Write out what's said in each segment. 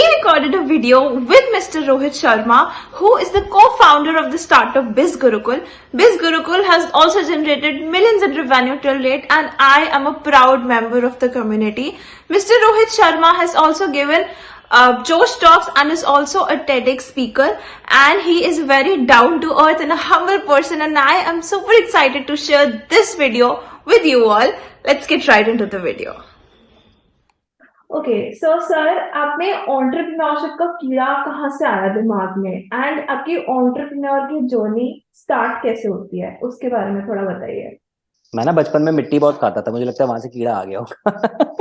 recorded a video with Mr. Rohit Sharma, who is the co-founder of the startup Biz Gurukul. Biz Gurukul has also generated millions in revenue till date, and I am a proud member of the community. Mr. Rohit Sharma has also given Josh Talks and is also a TEDx speaker, and he is very down to earth and a humble person, and I am super excited to share this video with you all. Let's get right into the video. Okay so sir, आपने entrepreneurship का कीड़ा कहाँ से आया दिमाग में, and आपकी entrepreneur की जर्नी स्टार्ट कैसे होती है, उसके बारे में थोड़ा बताइए। मैं ना बचपन में मिट्टी बहुत खाता था, मुझे लगता है वहां से कीड़ा आ गया होगा।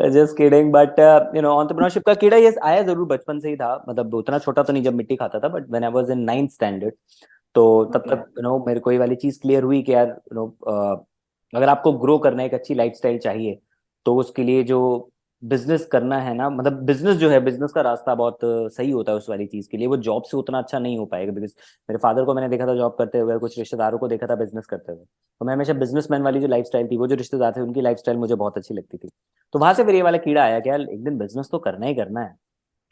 जस्ट किडिंग, बट एंटरप्रेन्योरशिप का कीड़ा ये आया जरूर बचपन से ही था। मतलब उतना छोटा तो नहीं जब मिट्टी खाता था, but when I was in 9th standard, तो तब तक मेरे को ये वाली चीज क्लियर हुई कि यार अगर आपको ग्रो करना है, एक अच्छी लाइफस्टाइल चाहिए, तो उसके लिए जो बिजनेस करना है ना, मतलब बिजनेस जो है, बिजनेस का रास्ता बहुत सही होता है उस वाली चीज के लिए। वो जॉब से उतना अच्छा नहीं हो पाएगा, बिकॉज मेरे फादर को मैंने देखा था जॉब करते हुए, कुछ रिश्तेदारों को देखा था बिजनेस करते हुए, तो मैं हमेशा बिजनेसमैन वाली जो लाइफस्टाइल थी, वो जो रिश्तेदार थे उनकी लाइफस्टाइल मुझे बहुत अच्छी लगती थी। तो वहां से फिर ये वाला कीड़ा आया कि यार एक दिन बिजनेस तो करना ही करना है।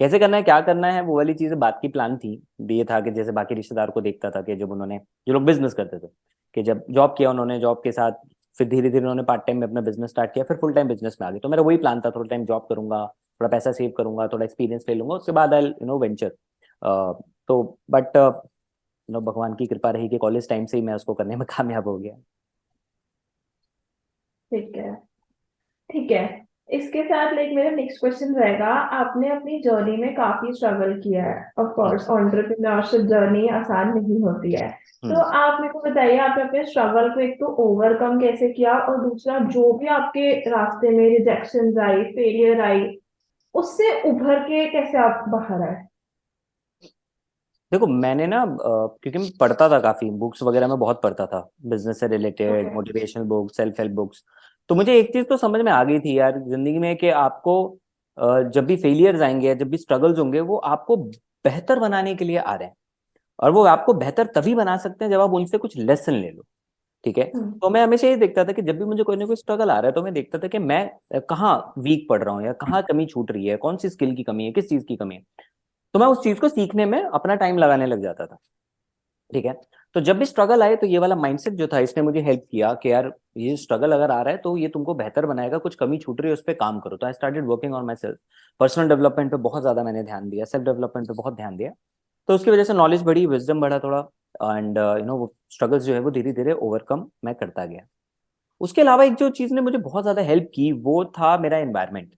कैसे करना है, क्या करना है, वो वाली चीजें बात की प्लान थी। ये था कि जैसे बाकी रिश्तेदार को देखता था कि जब उन्होंने, जो लोग बिजनेस करते थे, कि जब जॉब किया उन्होंने, जॉब के साथ फिर धीरे धीरे उन्होंने पार्ट टाइम में अपना बिजनेस स्टार्ट किया, फिर फुल टाइम बिजनेस में आ गए। तो मेरा वही प्लान था, थोड़ा टाइम जॉब करूंगा, थोड़ा पैसा सेव करूंगा, थोड़ा एक्सपीरियंस ले लूंगा, उसके बाद आई वेंचर। तो बट भगवान की कृपा रही कि कॉलेज टाइम से ही मैं उसको करने में कामयाब हो गया। ठीक है, ठीक है। इसके साथ लाइक मेरा नेक्स्ट क्वेश्चन रहेगा, आपने अपनी जर्नी में काफी स्ट्रगल किया है। ऑफ कोर्स एंटरप्रेन्योरशिप जर्नी आसान नहीं होती है, तो आप मेरे को बताइए, आपने अपने स्ट्रगल को एक तो ओवरकम कैसे किया, और दूसरा जो भी आपके रास्ते में रिजेक्शन आई, फेलियर आई, उससे उभर के कैसे आप बाहर आए। देखो मैंने ना क्योंकि मैं पढ़ता था काफी, बुक्स वगैरह में बहुत पढ़ता था, बिजनेस से related motivational books, self help books. तो मुझे एक चीज तो समझ में आ गई थी यार जिंदगी में, कि आपको जब भी फेलियर्स आएंगे, जब भी स्ट्रगल्स होंगे, वो आपको बेहतर बनाने के लिए आ रहे हैं। और वो आपको बेहतर तभी बना सकते हैं जब आप उनसे कुछ लेसन ले लो। ठीक है। तो मैं हमेशा ये देखता था कि जब भी मुझे कोई ना कोई स्ट्रगल आ रहा है, तो मैं देखता था कि मैं कहाँ वीक पड़ रहा हूँ, या कहाँ कमी छूट रही है, कौन सी स्किल की कमी है, किस चीज की कमी है। तो मैं उस चीज को सीखने में अपना टाइम लगाने लग जाता था। ठीक है। तो जब भी स्ट्रगल आए, तो ये वाला माइंडसेट जो था, इसने मुझे हेल्प किया कि यार ये स्ट्रगल अगर आ रहा है तो ये तुमको बेहतर बनाएगा, कुछ कमी छूट रही है उस पर काम करो। तो I started working on my self. Personal development पे बहुत ज्यादा मैंने ध्यान दिया, सेल्फ डेवलपमेंट पे बहुत ध्यान दिया। तो उसकी वजह से नॉलेज बढ़ी, विजडम बढ़ा थोड़ा, एंड वो स्ट्रगल्स जो है वो धीरे धीरे ओवरकम मैं करता गया। उसके अलावा एक जो चीज ने मुझे बहुत ज्यादा हेल्प की, वो था मेरा एनवायरनमेंट।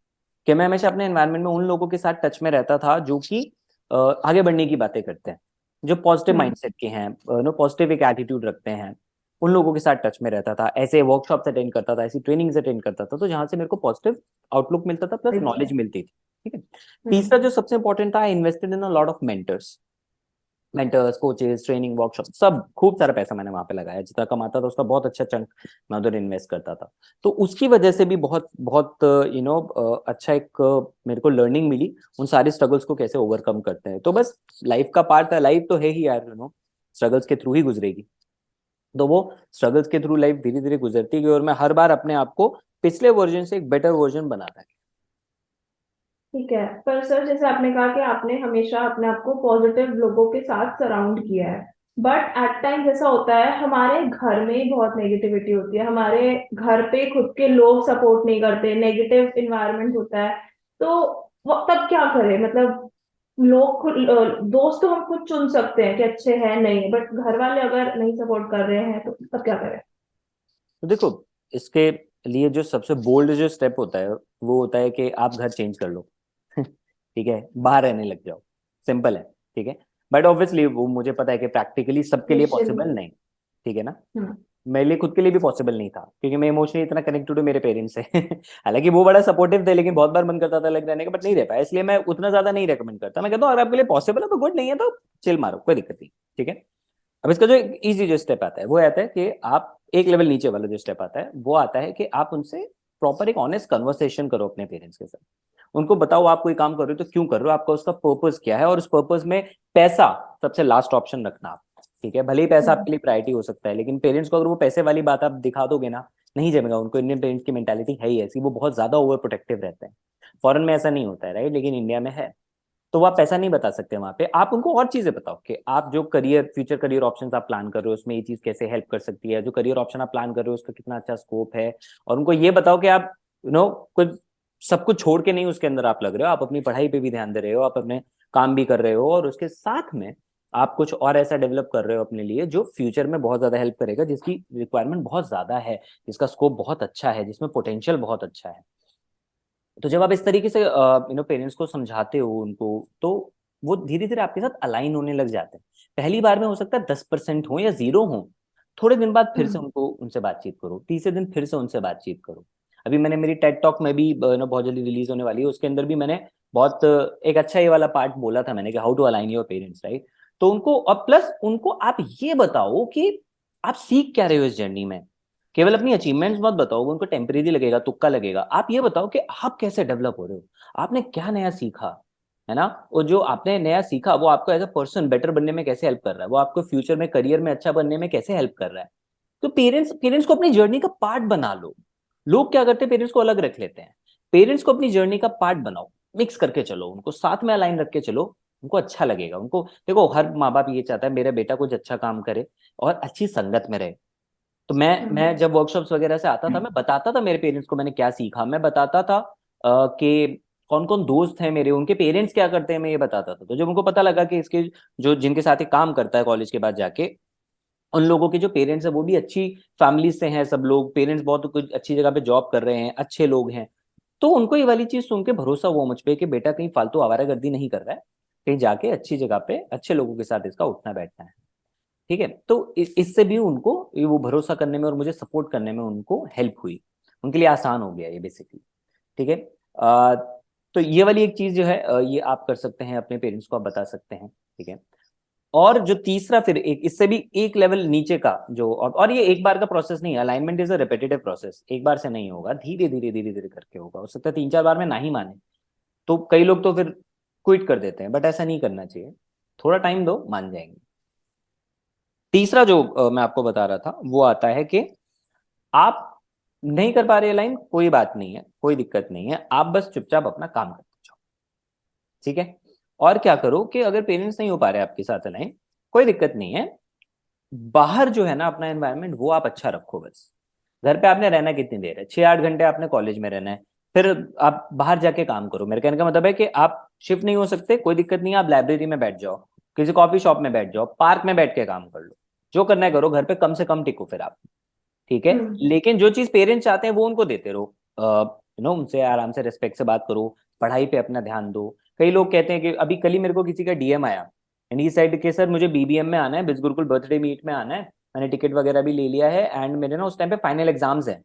कि मैं हमेशा अपने एनवायरनमेंट में उन लोगों के साथ टच में रहता था जो कि आगे बढ़ने की बातें करते हैं, जो पॉजिटिव माइंडसेट के हैं, पॉजिटिव एक एटीट्यूड रखते हैं। उन लोगों के साथ टच में रहता था, ऐसे वर्कशॉप अटेंड करता था, ऐसी ट्रेनिंग्स अटेंड करता था, तो जहां से मेरे को पॉजिटिव आउटलुक मिलता था, प्लस नॉलेज मिलती थी। ठीक है। तीसरा जो सबसे इंपॉर्टेंट था, I invested in a lot of mentors, coaches, training, workshop, सब खूब सारा पैसा मैंने वहां पे लगाया। जितना कमाता था उसका बहुत अच्छा चंक मैं उधर इन्वेस्ट करता था। तो उसकी वजह से भी बहुत बहुत अच्छा एक मेरे को लर्निंग मिली, उन सारे स्ट्रगल्स को कैसे ओवरकम करते हैं। तो बस लाइफ का पार्ट है, लाइफ तो है ही यार, स्ट्रगल्स के थ्रू ही गुजरेगी। तो वो स्ट्रगल्स के थ्रू लाइफ धीरे धीरे गुजरती गई, और मैं हर बार अपने आप को पिछले वर्जन से एक बेटर वर्जन बनाता गया। ठीक है, पर सर जैसे आपने कहा कि आपने हमेशा अपने आप को पॉजिटिव लोगों के साथ सराउंड किया है, बट एट टाइम जैसा होता है हमारे घर में ही बहुत नेगेटिविटी होती है, हमारे घर पे खुद के लोग सपोर्ट नहीं करते, नेगेटिव इन्वायरमेंट होता है, तो तब क्या करें। मतलब लोग खुद दोस्त तो हम खुद चुन सकते हैं कि अच्छे हैं नहीं, बट घर वाले अगर नहीं सपोर्ट कर रहे हैं तो तब क्या करें। तो देखो, इसके लिए जो सबसे बोल्ड जो स्टेप होता है, वो होता है कि आप घर चेंज कर लो। ठीक है, बाहर रहने लग जाओ। सिंपल है। ठीक है। बट ऑब्वियसली वो मुझे पता है कि प्रैक्टिकली सबके लिए पॉसिबल नहीं। ठीक है ना। मेरे लिए खुद के लिए भी पॉसिबल नहीं था, क्योंकि मैं इमोशनली इतना कनेक्टेड हूँ मेरे पेरेंट्स से। हालांकि वो बड़ा सपोर्टिव थे, लेकिन बहुत बार मन करता था अलग रहने का, बट नहीं रह पाया। इसलिए मैं उतना ज्यादा नहीं रेकमेंड करता। मैं कहता हूँ अगर आपके लिए पॉसिबल है तो गुड, नहीं है तो चिल मारो, कोई दिक्कत नहीं। ठीक है। अब इसका जो इजी जो स्टेप आता है, वो आता है कि आप एक लेवल नीचे वाला जो स्टेप आता है, वो आता है कि आप उनसे प्रॉपर एक ऑनेस्ट कन्वर्सेशन करो अपने पेरेंट्स के साथ। उनको बताओ आप कोई काम कर रहे हो तो क्यों कर रहे हो, आपका उसका पर्पस क्या है, और उस पर्पस में पैसा सबसे लास्ट ऑप्शन रखना आप। ठीक है। भले ही पैसा आपके लिए प्रायोरिटी हो सकता है, लेकिन पेरेंट्स को अगर वो पैसे वाली बात आप दिखा दोगे ना, नहीं जमेगा उनको। इंडियन पेरेंट्स की मेंटालिटी है ही ऐसी, वो बहुत ज्यादा ओवर प्रोटेक्टिव रहते हैं। फॉरेन में ऐसा नहीं होता है राइट, लेकिन इंडिया में है। तो वो आप पैसा नहीं बता सकते वहां पे, आप उनको और चीजें बताओ कि आप जो करियर, फ्यूचर करियर ऑप्शंस आप प्लान कर रहे हो उसमें ये चीज कैसे हेल्प कर सकती है, जो करियर ऑप्शन आप प्लान कर रहे हो उसका कितना अच्छा स्कोप है। और उनको ये बताओ कि आप कुछ सब कुछ छोड़ के नहीं उसके अंदर आप लग रहे हो, आप अपनी पढ़ाई पे भी ध्यान दे रहे हो, आप अपने काम भी कर रहे हो, और उसके साथ में आप कुछ और ऐसा डेवलप कर रहे हो अपने लिए जो फ्यूचर में बहुत ज्यादा हेल्प करेगा, जिसकी रिक्वायरमेंट बहुत ज्यादा है, जिसका स्कोप बहुत अच्छा है, जिसमें पोटेंशियल बहुत अच्छा है। तो जब आप इस तरीके से पेरेंट्स को समझाते हो उनको, तो वो धीरे धीरे आपके साथ अलाइन होने लग जाते हैं। पहली बार में हो सकता है 10% हो या 0 हो, थोड़े दिन बाद फिर से हम्म। उनको उनसे बातचीत करो, तीसरे दिन फिर से उनसे बातचीत करो। अभी मैंने मेरी टेड टॉक में भी बहुत जल्दी रिलीज होने वाली है, उसके अंदर भी मैंने बहुत एक अच्छा ये वाला पार्ट बोला था मैंने कि how to align your parents right. तो उनको, और प्लस उनको आप ये बताओ कि आप सीख क्या रहे हो इस जर्नी में। केवल अपनी अचीवमेंट्स मत बताओ, वो उनको टेम्परेरी लगेगा, तुक्का लगेगा। आप ये बताओ कि आप कैसे डेवलप हो रहे हो, आपने क्या नया सीखा, है ना। और जो आपने नया सीखा वो आपको एज अ पर्सन बेटर बनने में कैसे हेल्प कर रहा है, वो आपको फ्यूचर में करियर में अच्छा बनने में कैसे हेल्प कर रहा है। तो पेरेंट्स पेरेंट्स को अपनी जर्नी का पार्ट बना लो। लोग क्या करते हैं, पेरेंट्स को अलग रख लेते हैं। पेरेंट्स को अपनी जर्नी का पार्ट बनाओ, मिक्स करके चलो, उनको साथ में अलाइन रख के चलो। उनको अच्छा लगेगा। उनको देखो, हर माँ बाप ये चाहता है मेरा बेटा कुछ अच्छा काम करे और अच्छी संगत में रहे। तो मैं जब वर्कशॉप्स वगैरह से आता था, मैं बताता था मेरे पेरेंट्स को मैंने क्या सीखा, मैं बताता था कि कौन कौन दोस्त हैं मेरे, उनके पेरेंट्स क्या करते हैं, मैं ये बताता था। तो जब उनको पता लगा कि इसके जो जिनके साथ ये काम करता है कॉलेज के बाद जाके, उन लोगों के जो पेरेंट्स हैं वो भी अच्छी फैमिली से हैं, सब लोग पेरेंट्स बहुत कुछ अच्छी जगह पे जॉब कर रहे हैं, अच्छे लोग हैं। तो उनको ये वाली चीज सुन के भरोसा हुआ मुझ पे कि बेटा कहीं फालतू आवारागर्दी नहीं कर रहा है, कहीं जाके अच्छी जगह पे अच्छे लोगों के साथ इसका उठना बैठना है। ठीक है। तो इससे भी उनको वो भरोसा करने में और मुझे सपोर्ट करने में उनको हेल्प हुई, उनके लिए आसान हो गया ये बेसिकली। ठीक है। तो ये वाली एक चीज जो है ये आप कर सकते हैं, अपने पेरेंट्स को आप बता सकते हैं। ठीक है। और जो तीसरा, फिर एक इससे भी एक लेवल नीचे का जो, और ये एक बार का प्रोसेस नहीं है, alignment is a repetitive process, एक बार से नहीं होगा, धीरे धीरे धीरे धीरे करके होगा। हो सकता है 3-4 बार में ना ही माने, तो कई लोग तो फिर क्विट कर देते हैं, बट ऐसा नहीं करना चाहिए, थोड़ा टाइम दो, मान जाएंगे। तीसरा जो मैं आपको बता रहा था वो आता है कि आप नहीं कर पा रहे लाइन, कोई बात नहीं है, कोई दिक्कत नहीं है, आप बस चुपचाप अपना काम करते जाओ। ठीक है। और क्या करो कि अगर पेरेंट्स नहीं हो पा रहे आपके साथ अलाइन, कोई दिक्कत नहीं है, बाहर जो है ना अपना एनवायरनमेंट वो आप अच्छा रखो बस। घर पे आपने रहना कितनी देर है, 6-8 घंटे आपने कॉलेज में रहना है, फिर आप बाहर जाके काम करो। मेरे कहने का मतलब है कि आप शिफ्ट नहीं हो सकते, कोई दिक्कत नहीं है, आप लाइब्रेरी में बैठ जाओ, किसी कॉफी शॉप में बैठ जाओ, पार्क में बैठ के काम कर लो, जो करना है करो, घर पे कम से कम टिको फिर आप। ठीक है। हम्म। लेकिन जो चीज पेरेंट्स चाहते हैं वो उनको देते रहो, उनसे आराम से रिस्पेक्ट से बात करो, पढ़ाई पे अपना ध्यान दो। कई लोग कहते हैं कि अभी कल ही मेरे को किसी का डीएम आया, एंड ही सेड कि सर मुझे बीबीएम में आना है, बिज गुरुकुल बर्थडे मीट में आना है, मैंने टिकट वगैरह भी ले लिया है, एंड मेरे ना उस टाइम पे फाइनल एग्जाम्स हैं,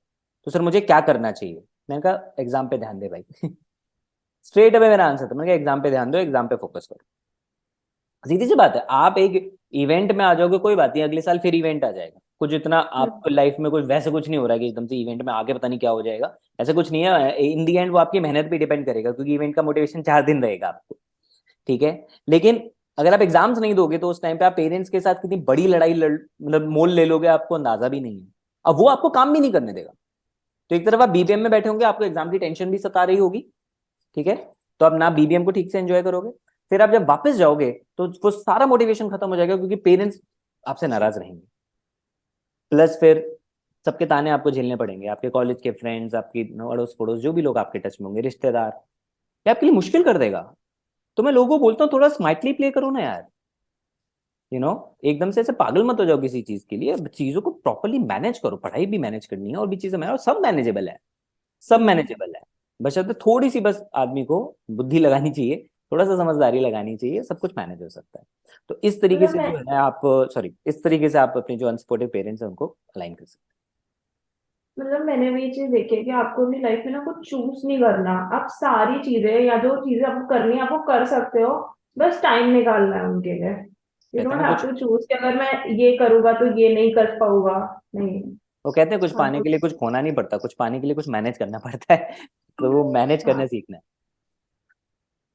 तो सर मुझे क्या करना चाहिए। मैंने कहा एग्जाम पे ध्यान दे भाई। स्ट्रेट अवे मेरा आंसर था, मैंने कहा एग्जाम पे ध्यान दो, एग्जाम पे फोकस करो। सीधी सी बात है, आप एक इवेंट में आ जाओगे कोई बात नहीं, अगले साल फिर इवेंट आ जाएगा, कुछ इतना आपको लाइफ में कुछ वैसे कुछ नहीं हो रहा है कि एकदम से इवेंट में आगे पता नहीं क्या हो जाएगा, ऐसा कुछ नहीं है। इन दी एंड वो आपकी मेहनत पे डिपेंड करेगा, क्योंकि इवेंट का मोटिवेशन 4 दिन रहेगा आपको। ठीक है। लेकिन अगर आप एग्जाम्स नहीं दोगे तो उस टाइम पे आप पेरेंट्स के साथ कितनी बड़ी लड़ाई मतलब मोल ले लोगे, आपको अंदाजा भी नहीं है। अब वो आपको काम भी नहीं करने देगा। तो एक तरफ आप बीबीएम में बैठे होंगे, आपको एग्जाम की टेंशन भी सता रही होगी। ठीक है। तो आप ना बीबीएम को ठीक से एंजॉय करोगे, फिर आप जब वापस जाओगे तो वो सारा मोटिवेशन खत्म हो जाएगा, क्योंकि पेरेंट्स आपसे नाराज रहेंगे। प्लस फिर सबके ताने आपको झेलने पड़ेंगे, आपके कॉलेज के फ्रेंड्स, आपकी अड़ोस पड़ोस जो भी लोग आपके टच में होंगे, रिश्तेदार, ये आपके लिए मुश्किल कर देगा। तो मैं लोगों को बोलता हूँ थोड़ा स्मार्टली प्ले करो ना यार, यू नो एकदम से ऐसे पागल मत हो जाओ किसी चीज के लिए, चीजों को प्रॉपरली मैनेज करो, पढ़ाई भी मैनेज करनी है और भी चीजें मैनेज, सब मैनेजेबल है, सब हम्म। मैनेजेबल है। बशर्ते थोड़ी सी बस आदमी को बुद्धि लगानी चाहिए, थोड़ा सा समझदारी लगानी चाहिए, सब कुछ मैनेज हो सकता है। तो इस तरीके मतलब से मैं जो है आप, सॉरी, इस तरीके से आप अपने जो अनसपोर्टिव पेरेंट्स हैं उनको अलाइन कर सकते मतलब मैंने भी ये चीज देखी है कि आपको अपनी लाइफ में ना कुछ चूज नहीं करना। आप सारी चीजें या जो चीजें आपको करनी है आप वो कर सकते हो, बस टाइम निकालना है उनके लिए। हैं। यू कहते हैं डोंट ना हैव कुछ, टू चूज कि अगर मैं ये करूंगा तो ये नहीं कर पाऊंगा। नहीं। वो कहते हैं कुछ पाने आपको। के लिए कुछ खोना नहीं पड़ता, कुछ पाने के लिए कुछ मैनेज करना पड़ता है। तो वो मैनेज हाँ। करना सीखना है।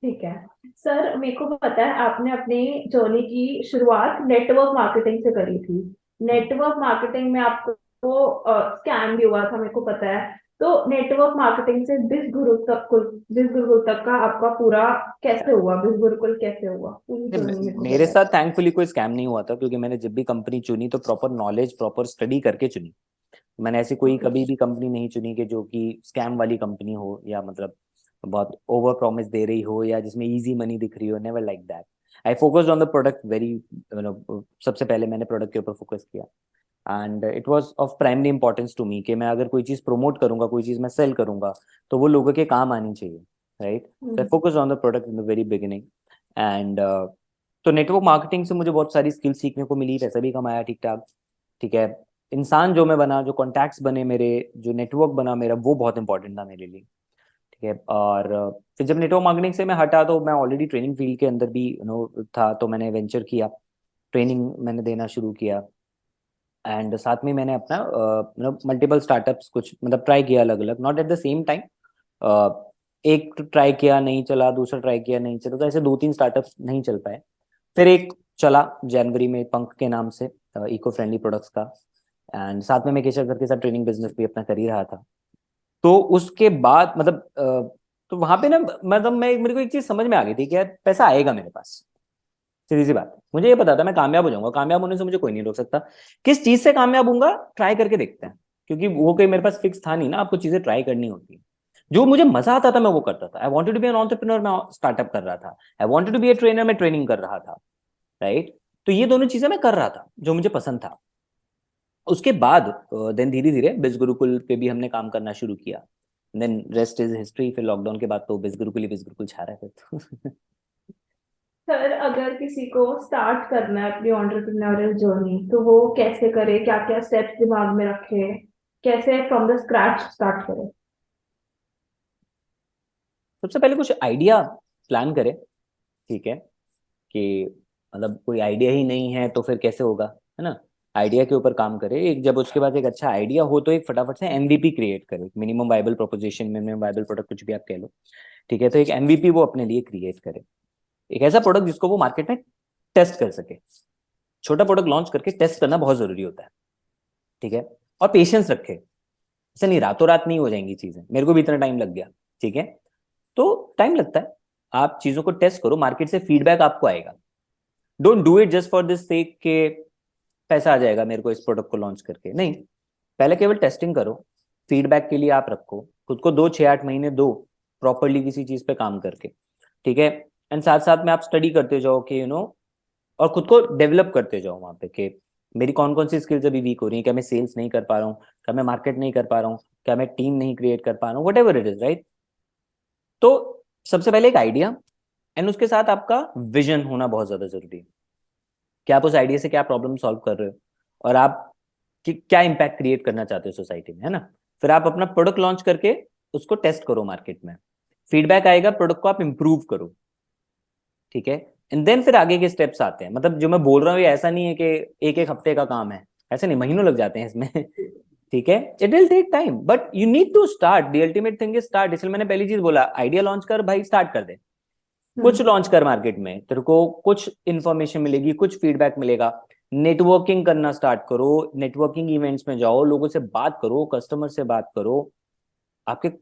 ठीक है। सर मेरे को पता है आपने अपनी जर्नी की शुरुआत नेटवर्क मार्केटिंग से करी थी। हम्म। नेटवर्क मार्केटिंग में आपको वो स्कैम भी हुआ था, मेरे को पता है। तो नेटवर्क मार्केटिंग से बिस गुरुकुल तक का आपका पूरा कैसे हुआ, बिस गुरुकुल कैसे हुआ, पूरी नहीं, जर्नी मेरे को मेरे बताया। साथ थैंकफुली कोई स्कैम नहीं हुआ था, क्योंकि मैंने जब भी कंपनी चुनी तो प्रॉपर नॉलेज प्रॉपर स्टडी करके चुनी। मैंने ऐसी कोई ओके। कभी भी कंपनी नहीं चुनी कि जो कि स्कैम वाली कंपनी हो, या मतलब बहुत ओवर प्रॉमिस दे रही हो, या जिसमें इजी मनी दिख रही हो। Never like that. I focused on the product very, सबसे पहले मैंने प्रोडक्ट के ऊपर फोकस किया। And it was of primary importance to me कि मैं अगर कोई चीज़ प्रमोट करूंगा, कोई चीज़ मैं सेल करूंगा, तो वो लोगों के काम आनी चाहिए, right. So I hmm. Focus on the product in the very beginning. And तो नेटवर्क मार्केटिंग से मुझे बहुत सारी स्किल सीखने को मिली, पैसा भी कमाया ठीक ठाक। ठीक है। इंसान जो मैं बना, जो कॉन्टैक्ट्स बने मेरे, जो नेटवर्क बना मेरा, वो बहुत इंपॉर्टेंट था मेरे लिए। ठीक है। और फिर जब नेटवर्क मार्केटिंग से मैं हटा, तो मैं ऑलरेडी ट्रेनिंग फील्ड के अंदर भी था, तो मैंने वेंचर किया, ट्रेनिंग मैंने देना शुरू किया। एंड साथ में मैंने अपना मतलब मल्टीपल स्टार्टअप्स कुछ मतलब ट्राई किया अलग अलग, not at the same time. एक ट्राई किया नहीं चला, दूसरा ट्राई किया नहीं चला, तो ऐसे दो तीन स्टार्टअप्स नहीं चल पाए। फिर एक चला जनवरी में, पंख के नाम से, इको फ्रेंडली प्रोडक्ट्स का। एंड साथ में मैं केशव सर के साथ ट्रेनिंग बिजनेस भी अपना कर ही रहा था। तो उसके बाद मतलब तो वहां पे ना, मतलब मैं मेरे को एक चीज समझ में आ गई थी कि यार पैसा आएगा मेरे पास। सीधी सी बात है, मुझे ये पता था मैं कामयाब हो जाऊंगा, कामयाब होने से मुझे कोई नहीं रोक सकता। किस चीज से कामयाब होऊंगा, ट्राई करके देखते हैं। क्योंकि वो कोई मेरे पास फिक्स था नहीं ना, आपको चीजें ट्राई करनी होती है। जो मुझे मजा आता था मैं वो करता था। I wanted to be an entrepreneur, मैं स्टार्टअप कर रहा था। I wanted to be a trainer, मैं ट्रेनिंग कर रहा था, राइट। तो ये दोनों चीजें मैं कर रहा था जो मुझे पसंद था। उसके बाद देन धीरे धीरे बिज गुरुकुल पे भी हमने काम करना शुरू किया। Then rest is history. फिर लॉकडाउन के बाद तो बिज गुरुकुल ही बिज गुरुकुल छा रहा है फिर तो। सर, अगर किसी को स्टार्ट करना है अपनी एंटरप्रेन्योरियल जर्नी, तो वो कैसे करे, क्या क्या स्टेप्स दिमाग में रखे, कैसे फ्रॉम द स्क्रैच स्टार्ट करे? सबसे पहले कुछ आइडिया प्लान करें। ठीक है। कि मतलब कोई आइडिया ही नहीं है तो फिर कैसे होगा, है ना। आइडिया के ऊपर काम करे। एक जब उसके बाद एक अच्छा आइडिया हो, तो एक फटाफट से एमवीपी क्रिएट करे, minimum viable proposition, minimum viable product, कुछ भी आप कह लो। ठीक है। तो एक एमवीपी वो अपने लिए क्रिएट करे, एक ऐसा प्रोडक्ट जिसको वो मार्केट में टेस्ट कर सके। छोटा प्रोडक्ट लॉन्च करके टेस्ट करना बहुत जरूरी होता है। ठीक है। और पेशेंस रखे। ऐसा नहीं रातों रात नहीं हो जाएंगी चीजें, मेरे को भी इतना टाइम लग गया। ठीक है। तो टाइम लगता है। आप चीजों को टेस्ट करो, मार्केट से फीडबैक आपको आएगा। Don't do it just for this sake के पैसा आ जाएगा मेरे को इस प्रोडक्ट को लॉन्च करके, नहीं। पहले केवल टेस्टिंग करो। फीडबैक के लिए आप रखो खुद को, 2 6 8 महीने दो प्रॉपरली किसी चीज पे काम करके। ठीक है। एंड साथ साथ में आप स्टडी करते जाओ कि और खुद को डेवलप करते जाओ वहां पे कि मेरी कौन कौन सी स्किल्स अभी वीक हो रही है, क्या मैं सेल्स नहीं कर पा रहा हूँ, क्या मैं मार्केट नहीं कर पा रहा हूँ, क्या मैं टीम नहीं क्रिएट कर पा रहा हूँ, what ever it is, right. तो सबसे पहले एक आइडिया, एंड उसके साथ आपका विजन होना बहुत ज्यादा जरूरी है कि आप उस आइडिया से क्या प्रॉब्लम सॉल्व कर रहे हो, और आप क्या इम्पैक्ट क्रिएट करना चाहते हो सोसाइटी में, है ना। फिर आप अपना प्रोडक्ट लॉन्च करके उसको टेस्ट करो मार्केट में। फीडबैक आएगा, प्रोडक्ट को आप इंप्रूव करो। ठीक है। एंड देन फिर आगे के स्टेप्स आते हैं। मतलब जो मैं बोल रहा हूँ ये ऐसा नहीं है कि एक एक हफ्ते का काम है, ऐसे नहीं, महीनों लग जाते हैं इसमें। ठीक है। It will take time, but you need to start. The ultimate thing is start. इसलिए मैंने पहली चीज बोला, आइडिया लॉन्च कर भाई, स्टार्ट कर दे। कुछ हम्म। लॉन्च कर मार्केट में, तेरे को कुछ इंफॉर्मेशन मिलेगी, कुछ फीडबैक मिलेगा। नेटवर्किंग करना स्टार्ट करो, नेटवर्किंग इवेंट्स में जाओ, लोगों से बात करो, कस्टमर से बात करो। आपके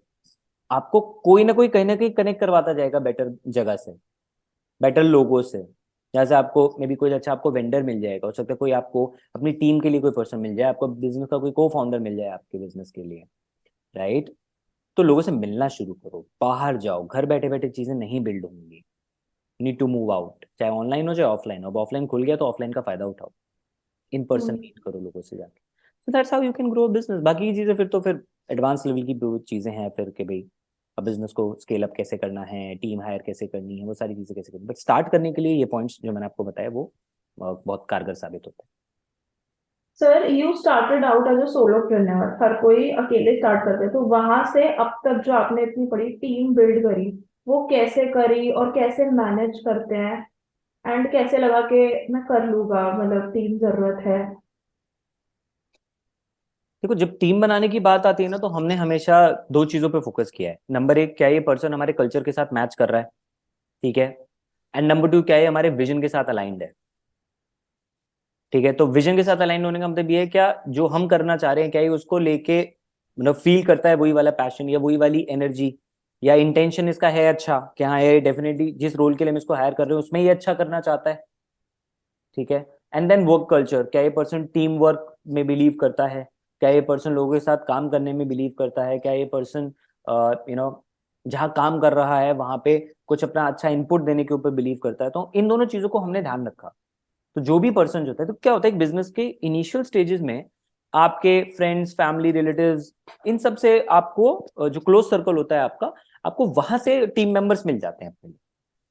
आपको कोई ना कोई कहीं ना कहीं कनेक्ट करवाता जाएगा बेटर जगह से, बेटर लोगों से। जैसे आपको मे बी कोई अच्छा आपको वेंडर मिल जाएगा, हो सकता है कोई आपको अपनी टीम के लिए कोई पर्सन मिल जाए, आपको बिजनेस का कोई को फाउंडर मिल जाए आपके बिजनेस के लिए, राइट। तो लोगों से मिलना शुरू करो, बाहर जाओ। घर बैठे बैठे चीजें नहीं बिल्ड होंगी। नीड टू मूव आउट, चाहे ऑनलाइन हो चाहे ऑफलाइन हो। अब ऑफलाइन खुल गया तो ऑफलाइन का फायदा उठाओ, इन पर्सन हम्म। मीट करो लोगों से जाके। So that's how you can grow business. बाकी की चीजें फिर तो फिर एडवांस लेवल की चीजें हैं फिर कि भाई अब बिजनेस को स्केल अप कैसे करना है, टीम हायर कैसे करनी है, वो सारी चीजें कैसे करनी है। बट स्टार्ट करने के लिए ये पॉइंट्स जो मैंने आपको बताया वो बहुत कारगर साबित होता है। Sir, you started out as a solopreneur, हर कोई अकेले स्टार्ट करते हैं, तो वहां से अब तक जो आपने इतनी बड़ी टीम बिल्ड करी, वो कैसे करी और कैसे मैनेज करते हैं, एंड कैसे लगा कि मैं कर लूंगा, मतलब टीम जरूरत है? देखो जब टीम बनाने की बात आती है ना, तो हमने हमेशा दो चीजों पे फोकस किया है। नंबर एक, क्या ये पर्सन हमारे कल्चर के साथ मैच कर रहा है, ठीक है। एंड नंबर टू, क्या ये हमारे विजन के साथ अलाइंड है। ठीक है, तो विजन के साथ अलाइन होने का मतलब ये है क्या जो हम करना चाह रहे हैं क्या ये उसको लेके मतलब फील करता है वही वाला पैशन या वही वाली एनर्जी या इंटेंशन इसका है अच्छा कि हाँ ये डेफिनेटली जिस रोल के लिए हम इसको हायर कर रहे हैं उसमें ये अच्छा करना चाहता है। ठीक है, एंड देन वर्क कल्चर, क्या ये पर्सन टीम वर्क में बिलीव करता है, क्या ये पर्सन लोगों के साथ काम करने में बिलीव करता है, क्या ये पर्सन यू नो जहाँ काम कर रहा है वहां पे कुछ अपना अच्छा इनपुट देने के ऊपर बिलीव करता है। तो इन दोनों चीजों को हमने ध्यान रखा। तो जो भी पर्सन जो होता है तो क्या होता है बिजनेस के इनिशियल स्टेजेस में आपके फ्रेंड्स फैमिली रिलेटिव्स इन सब से आपको जो क्लोज सर्कल होता है आपका आपको वहां से टीम मेंबर्स मिल जाते हैं अपने लिए।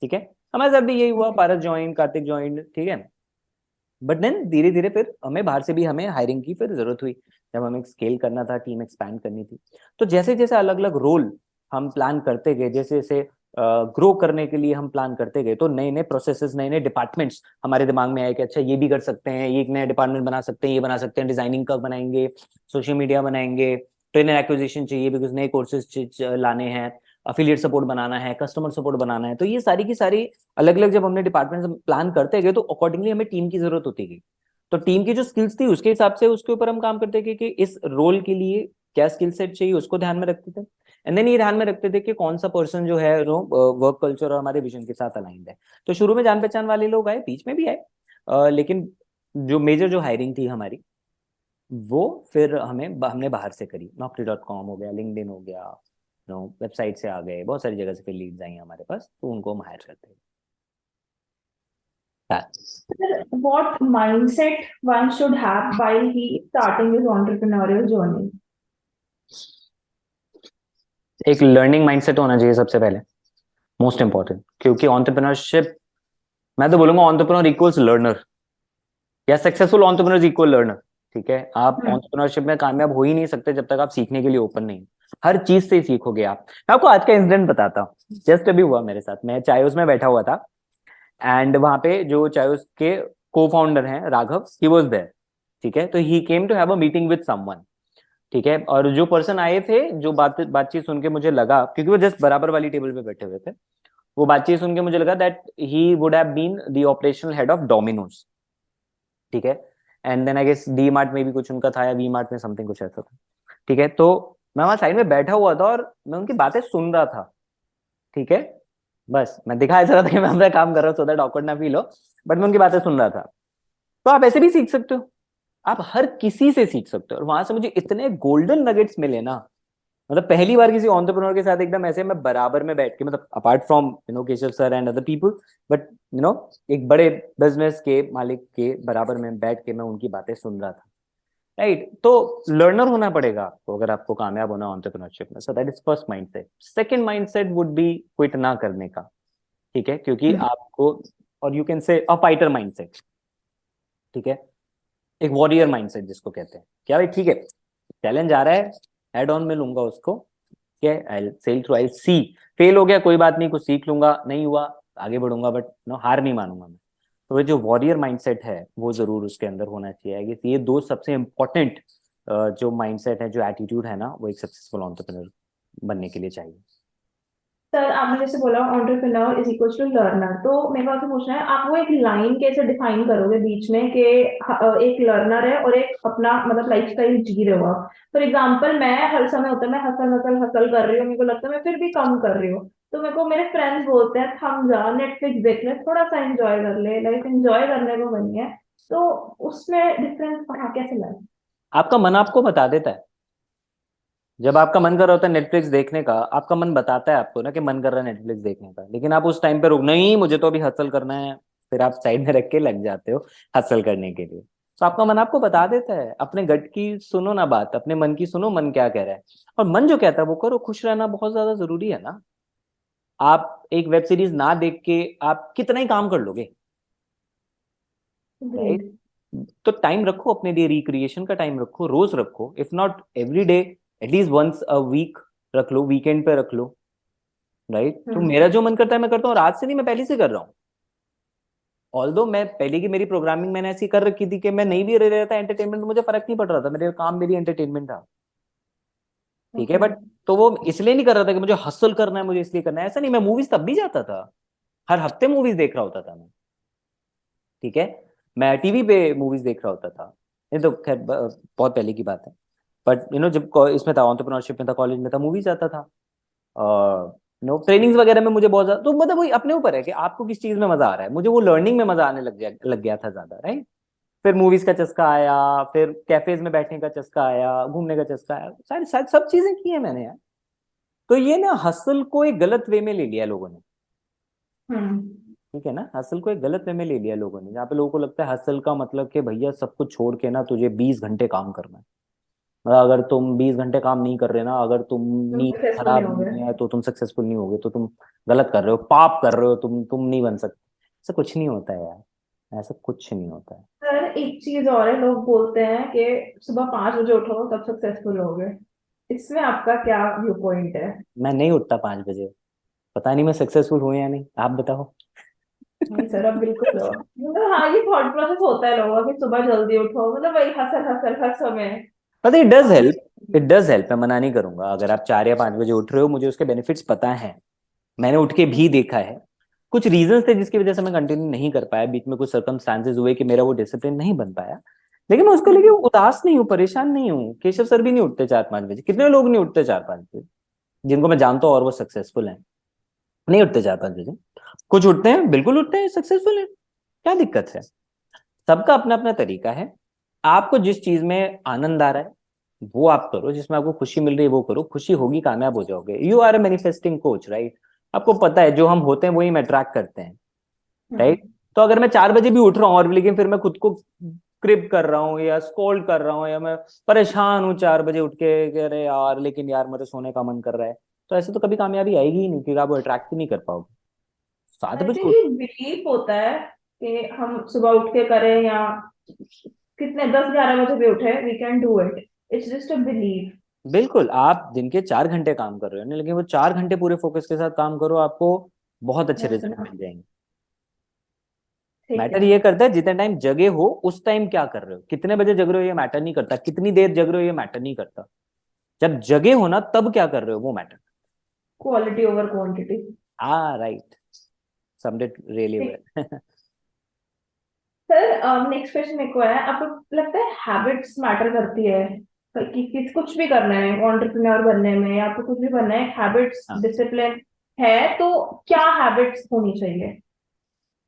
ठीक है, हमारे साथ भी यही हुआ, पारस ज्वाइन, कार्तिक ज्वाइन, ठीक है। बट देन धीरे धीरे फिर हमें बाहर से भी हमें हायरिंग की फिर जरूरत हुई जब हमें स्केल करना था, टीम एक्सपैंड करनी थी। तो जैसे जैसे अलग अलग रोल हम प्लान करते गए, जैसे जैसे ग्रो करने के लिए हम प्लान करते गए तो नए नए प्रोसेसेस नए नए डिपार्टमेंट्स हमारे दिमाग में आए कि अच्छा ये भी कर सकते हैं, ये एक नया डिपार्टमेंट बना सकते हैं, ये बना सकते हैं, डिजाइनिंग का बनाएंगे, सोशल मीडिया बनाएंगे, ट्रेनर एक्विजिशन चाहिए बिकॉज नए कोर्सेज लाने हैं, अफिलिएट सपोर्ट बनाना है, कस्टमर सपोर्ट बनाना है। तो ये सारी की सारी अलग अलग जब हमने डिपार्टमेंट प्लान करते गए तो अकॉर्डिंगली हमें टीम की जरूरत होती गई। तो टीम की जो स्किल्स थी उसके हिसाब से उसके ऊपर हम काम करते गए कि इस रोल के लिए क्या स्किल सेट चाहिए उसको ध्यान में रखते थे। एंड देन ये ध्यान में रखते थे कि कौन सा पर्सन जो है वर्क कल्चर और हमारे विजन के साथ अलाइंड है। तो शुरू में जान पहचान वाले लोग आए, बीच में भी आए, लेकिन जो मेजर जो हायरिंग थी हमारी वो फिर हमने बाहर से करी। naukri.com हो गया, लिंक्डइन हो गया, वेबसाइट से आ गए, बहुत सारी जगह से फिर लीड्स आई हमारे पास, तो उनको हम हायर करते हैं। What mindset one should have while he starting his entrepreneurial journey? एक लर्निंग माइंडसेट होना चाहिए सबसे पहले, मोस्ट इंपॉर्टेंट, क्योंकि ऑन्टरप्रेन्योरशिप मैं तो बोलूंगा ऑन्टरप्रेन्योर इक्वल्स लर्नर या सक्सेसफुल ऑन्टरप्रेन्योर इक्वल लर्नर। ठीक है, आप हम्म। ऑन्टरप्रेन्योरशिप में कामयाब हो ही नहीं सकते जब तक आप सीखने के लिए ओपन नहीं। हर चीज से सीखोगे आप। मैं आपको आज का इंसिडेंट बताता हूँ, जस्ट अभी हुआ मेरे साथ। मैं चायोस में बैठा हुआ था एंड वहां पे जो चायोस के को फाउंडर हैं राघव, ही वाज देयर। ठीक है, तो he came to have a meeting with someone. ठीक है, और जो पर्सन आए थे जो बातचीत सुन के मुझे लगा, क्योंकि वो जस्ट बराबर वाली टेबल पे बैठे हुए थे, वो बातचीत सुन के मुझे लगा that he would have been the operational head of Domino's. ठीक है, and then I guess D Mart में भी कुछ उनका था या वी मार्ट में समथिंग कुछ ऐसा था। ठीक है, तो मैं वहां साइड में बैठा हुआ था और मैं उनकी बातें सुन रहा था। ठीक है, बस मैं दिखा ऐसा रहा था कि मैं अपना काम कर रहा हूँ सो दैट ऑकवर्ड ना फील हो, बट मैं उनकी बातें सुन रहा था। तो आप ऐसे भी सीख सकते हो, आप हर किसी से सीख सकते हो। और वहां से मुझे इतने गोल्डन नगेट्स मिले ना, मतलब पहली बार किसी एंटरप्रेन्योर के साथ एकदम ऐसे मैं बराबर में बैठ के, मतलब apart from Keshav sir and other people, but एक बड़े बिजनेस के मालिक के बराबर में बैठ के मैं उनकी बातें सुन रहा था। राइट, तो लर्नर होना पड़ेगा आपको अगर आपको कामयाब होना एंटरप्रेन्योरशिप में। So that is first mindset. Second mindset would be quit ना करने का। ठीक है, क्योंकि आपको, और you can say a fighter mindset. ठीक है, एक वॉरियर माइंडसेट जिसको कहते हैं, क्या भाई ठीक है चैलेंज आ रहा है, हेड ऑन में लूंगा उसको, क्या आई सेल थ्रू, आई सी, फेल हो गया कोई बात नहीं, कुछ सीख लूंगा, नहीं हुआ आगे बढ़ूंगा, बट नो हार नहीं मानूंगा मैं। तो ये जो वॉरियर माइंडसेट है वो जरूर उसके अंदर होना चाहिए। ये दो सबसे इंपॉर्टेंट जो माइंडसेट है, जो एटीट्यूड है ना, वो एक सक्सेसफुल एंटरप्रेन्योर बनने के लिए चाहिए। सर आपने जैसे बोला entrepreneur is equal to learner, तो मेरे को आपसे पूछना है आप वो एक लाइन कैसे डिफाइन करोगे बीच में कि एक लर्नर है और एक अपना मतलब लाइफस्टाइल जी रहे हो आप। फॉर एग्जांपल मैं हर समय होता है मैं हसल हसल हसल कर रही हूँ, मेरे को लगता है मैं फिर भी कम कर रही हूँ, तो मेरे को मेरे फ्रेंड्स बोलते हैं थम जा नेटफ्लिक्स देख ले थोड़ा सा एंजॉय कर ले, लाइफ एंजॉय करने को बनी है। तो उसमें डिफरेंस कहाँ कैसे लाए? आपका मन आपको बता देता है। जब आपका मन कर रहा होता है नेटफ्लिक्स देखने का, आपका मन बताता है आपको ना कि मन कर रहा है नेटफ्लिक्स देखने का, लेकिन आप उस टाइम पे रुक नहीं, मुझे तो अभी हसल करना है, फिर आप साइड में रख के लग जाते हो हसल करने के लिए। तो आपका मन आपको बता देता है, अपने गट की सुनो ना बात, अपने मन की सुनो, मन क्या कह रहा है, और मन जो कहता है वो करो। खुश रहना बहुत ज्यादा जरूरी है ना। आप एक वेब सीरीज ना देख के आप कितना ही काम कर लोगे, राइट। तो टाइम रखो अपने लिए, रिक्रिएशन का टाइम रखो, रोज रखो, if not every day, at least once a week रख लो, वीकेंड पे रख लो, राइट। तो मेरा जो मन करता है मैं करता हूँ, और आज से नहीं, मैं पहले से कर रहा हूँ। ऑल्दो मैं पहले की मेरी प्रोग्रामिंग मैंने ऐसी कर रखी थी कि मैं नहीं भी रह रहा था एंटरटेनमेंट, मुझे फर्क नहीं पड़ रहा था, मेरे काम मेरी एंटरटेनमेंट था। ठीक है, ओके। बट तो वो इसलिए नहीं कर रहा था कि मुझे हसल करना है, मुझे इसलिए करना है, ऐसा नहीं। मैं मूवीज तब भी जाता था, हर हफ्ते मूवीज देख रहा होता था मैं। ठीक है, मैं टीवी पे मूवीज देख रहा होता था। ये तो खैर बहुत पहले की बात है। बट जब इसमें था, एंटरप्रेन्योरशिप में था, कॉलेज में था, मूवीज आता था। ट्रेनिंग्स वगैरह में मुझे बहुत ज्यादा, तो मतलब वही अपने ऊपर है कि आपको किस चीज में मजा आ रहा है। मुझे वो लर्निंग में मजा आने लग गया था ज्यादा, राइट। फिर मूवीज का चस्का आया, फिर कैफेज में बैठने का चस्का आया, घूमने का चस्का आया, सारी सारी सब चीजें की है मैंने यार। तो ये ना हसल को एक गलत वे में ले लिया लोगों ने। हम्म। ठीक है ना, हसल को एक गलत वे में ले लिया लोगों ने, जहाँ पे लोगों को लगता है हसल का मतलब कि भैया सब कुछ छोड़ के ना तुझे 20 घंटे काम करना है। मतलब अगर तुम 20 घंटे काम नहीं कर रहे ना, अगर तुम तुम नींद सक्सेसफुल नहीं खराब होगे। नहीं है तो तुम सक्सेसफुल नहीं होगे, तो तुम गलत कर रहे हो, पाप कर रहे हो, तुम नहीं बन सकते। ऐसा कुछ नहीं होता है यार, ऐसा कुछ नहीं होता है। सर एक चीज और है, लोग बोलते हैं कि सुबह 5 बजे उठो तब सक्सेसफुल होगे। इसमें आपका क्या व्यू पॉइंट है? मैं नहीं उठता 5 बजे। पता नहीं मैं सक्सेसफुल हूँ या नहीं, आप बताओ। नहीं सर, अब बिल्कुल हो। मतलब हाँ, ये थॉट प्रोसेस होता है लोगों का कि सुबह जल्दी उठो, मतलब वही हसल हसल हर समय। पता, इट डज आप हेल्प। इट डज हेल्प, मैं मना नहीं करूंगा। अगर आप 4 या 5 बजे उठ रहे हो, मुझे उसके बेनिफिट्स पता है। मैंने उठ के भी देखा है। कुछ रीजंस थे जिसकी वजह से मैं कंटिन्यू नहीं कर पाया, बीच में कुछ सर्कमस्टांसेस हुए कि मेरा वो डिसिप्लिन नहीं बन पाया। लेकिन मैं उसको लेके उदास नहीं हूँ, परेशान नहीं हूँ। केशव सर भी नहीं उठते 4-5 बजे, कितने लोग नहीं उठते 4-5 बजे जिनको मैं जानता हूँ और वो सक्सेसफुल हैं। नहीं उठते 4-5 बजे। कुछ उठते हैं, बिल्कुल उठते हैं, सक्सेसफुल है। क्या दिक्कत है? सबका अपना अपना तरीका है। आपको जिस चीज में आनंद आ रहा है वो आप करो, जिसमें आपको खुशी मिल रही है वो करो। खुशी होगी, कामयाब हो जाओगे। You are a manifesting coach, right. आपको पता है जो हम होते हैं वही हम अट्रैक्ट करते हैं, राइट। तो अगर मैं 4 बजे भी उठ रहा हूँ और लेकिन फिर मैं खुद को क्रिप कर रहा हूँ या स्कोल्ड कर रहा हूँ या मैं परेशान हूँ 4 बजे उठ के कि अरे यार लेकिन यार मेरे सोने का मन कर रहा है, तो ऐसे तो कभी कामयाबी आएगी ही नहीं, क्योंकि आप वो अट्रैक्ट ही नहीं कर पाओगे। सात आई बजे थिंक उठ ये बिलीफ होता है कि हम सुबह उठ के करें या कितने 10-11 बजे भी उठे, we can do it. It's just a belief. बिल्कुल, आप दिन के 4 घंटे काम कर रहे हो ना, लेकिन वो 4 घंटे पूरे फोकस के साथ काम करो, आपको बहुत अच्छे बस रिजल्ट ना। मिल जाएंगे। ठीक मैटर है। ये करता है जितने टाइम जगे हो उस टाइम क्या कर रहे हो, कितने बजे जग रहे हो ये मैटर नहीं करता, कितनी देर जग रहे हो ये मैटर नहीं करता। जब जगे हो ना तब क्या कर रहे हो वो मैटर। Quality over quantity. हाँ, right. Summed it really well. Sir next question मेरे को है, आपको लगता है हैबिट्स मैटर करती है कि किस कुछ भी करने में, एंटरप्रेन्योर बनने में या आपको कुछ भी बनना है, हैबिट्स हाँ, डिसिप्लिन है तो क्या हैबिट्स होनी चाहिए?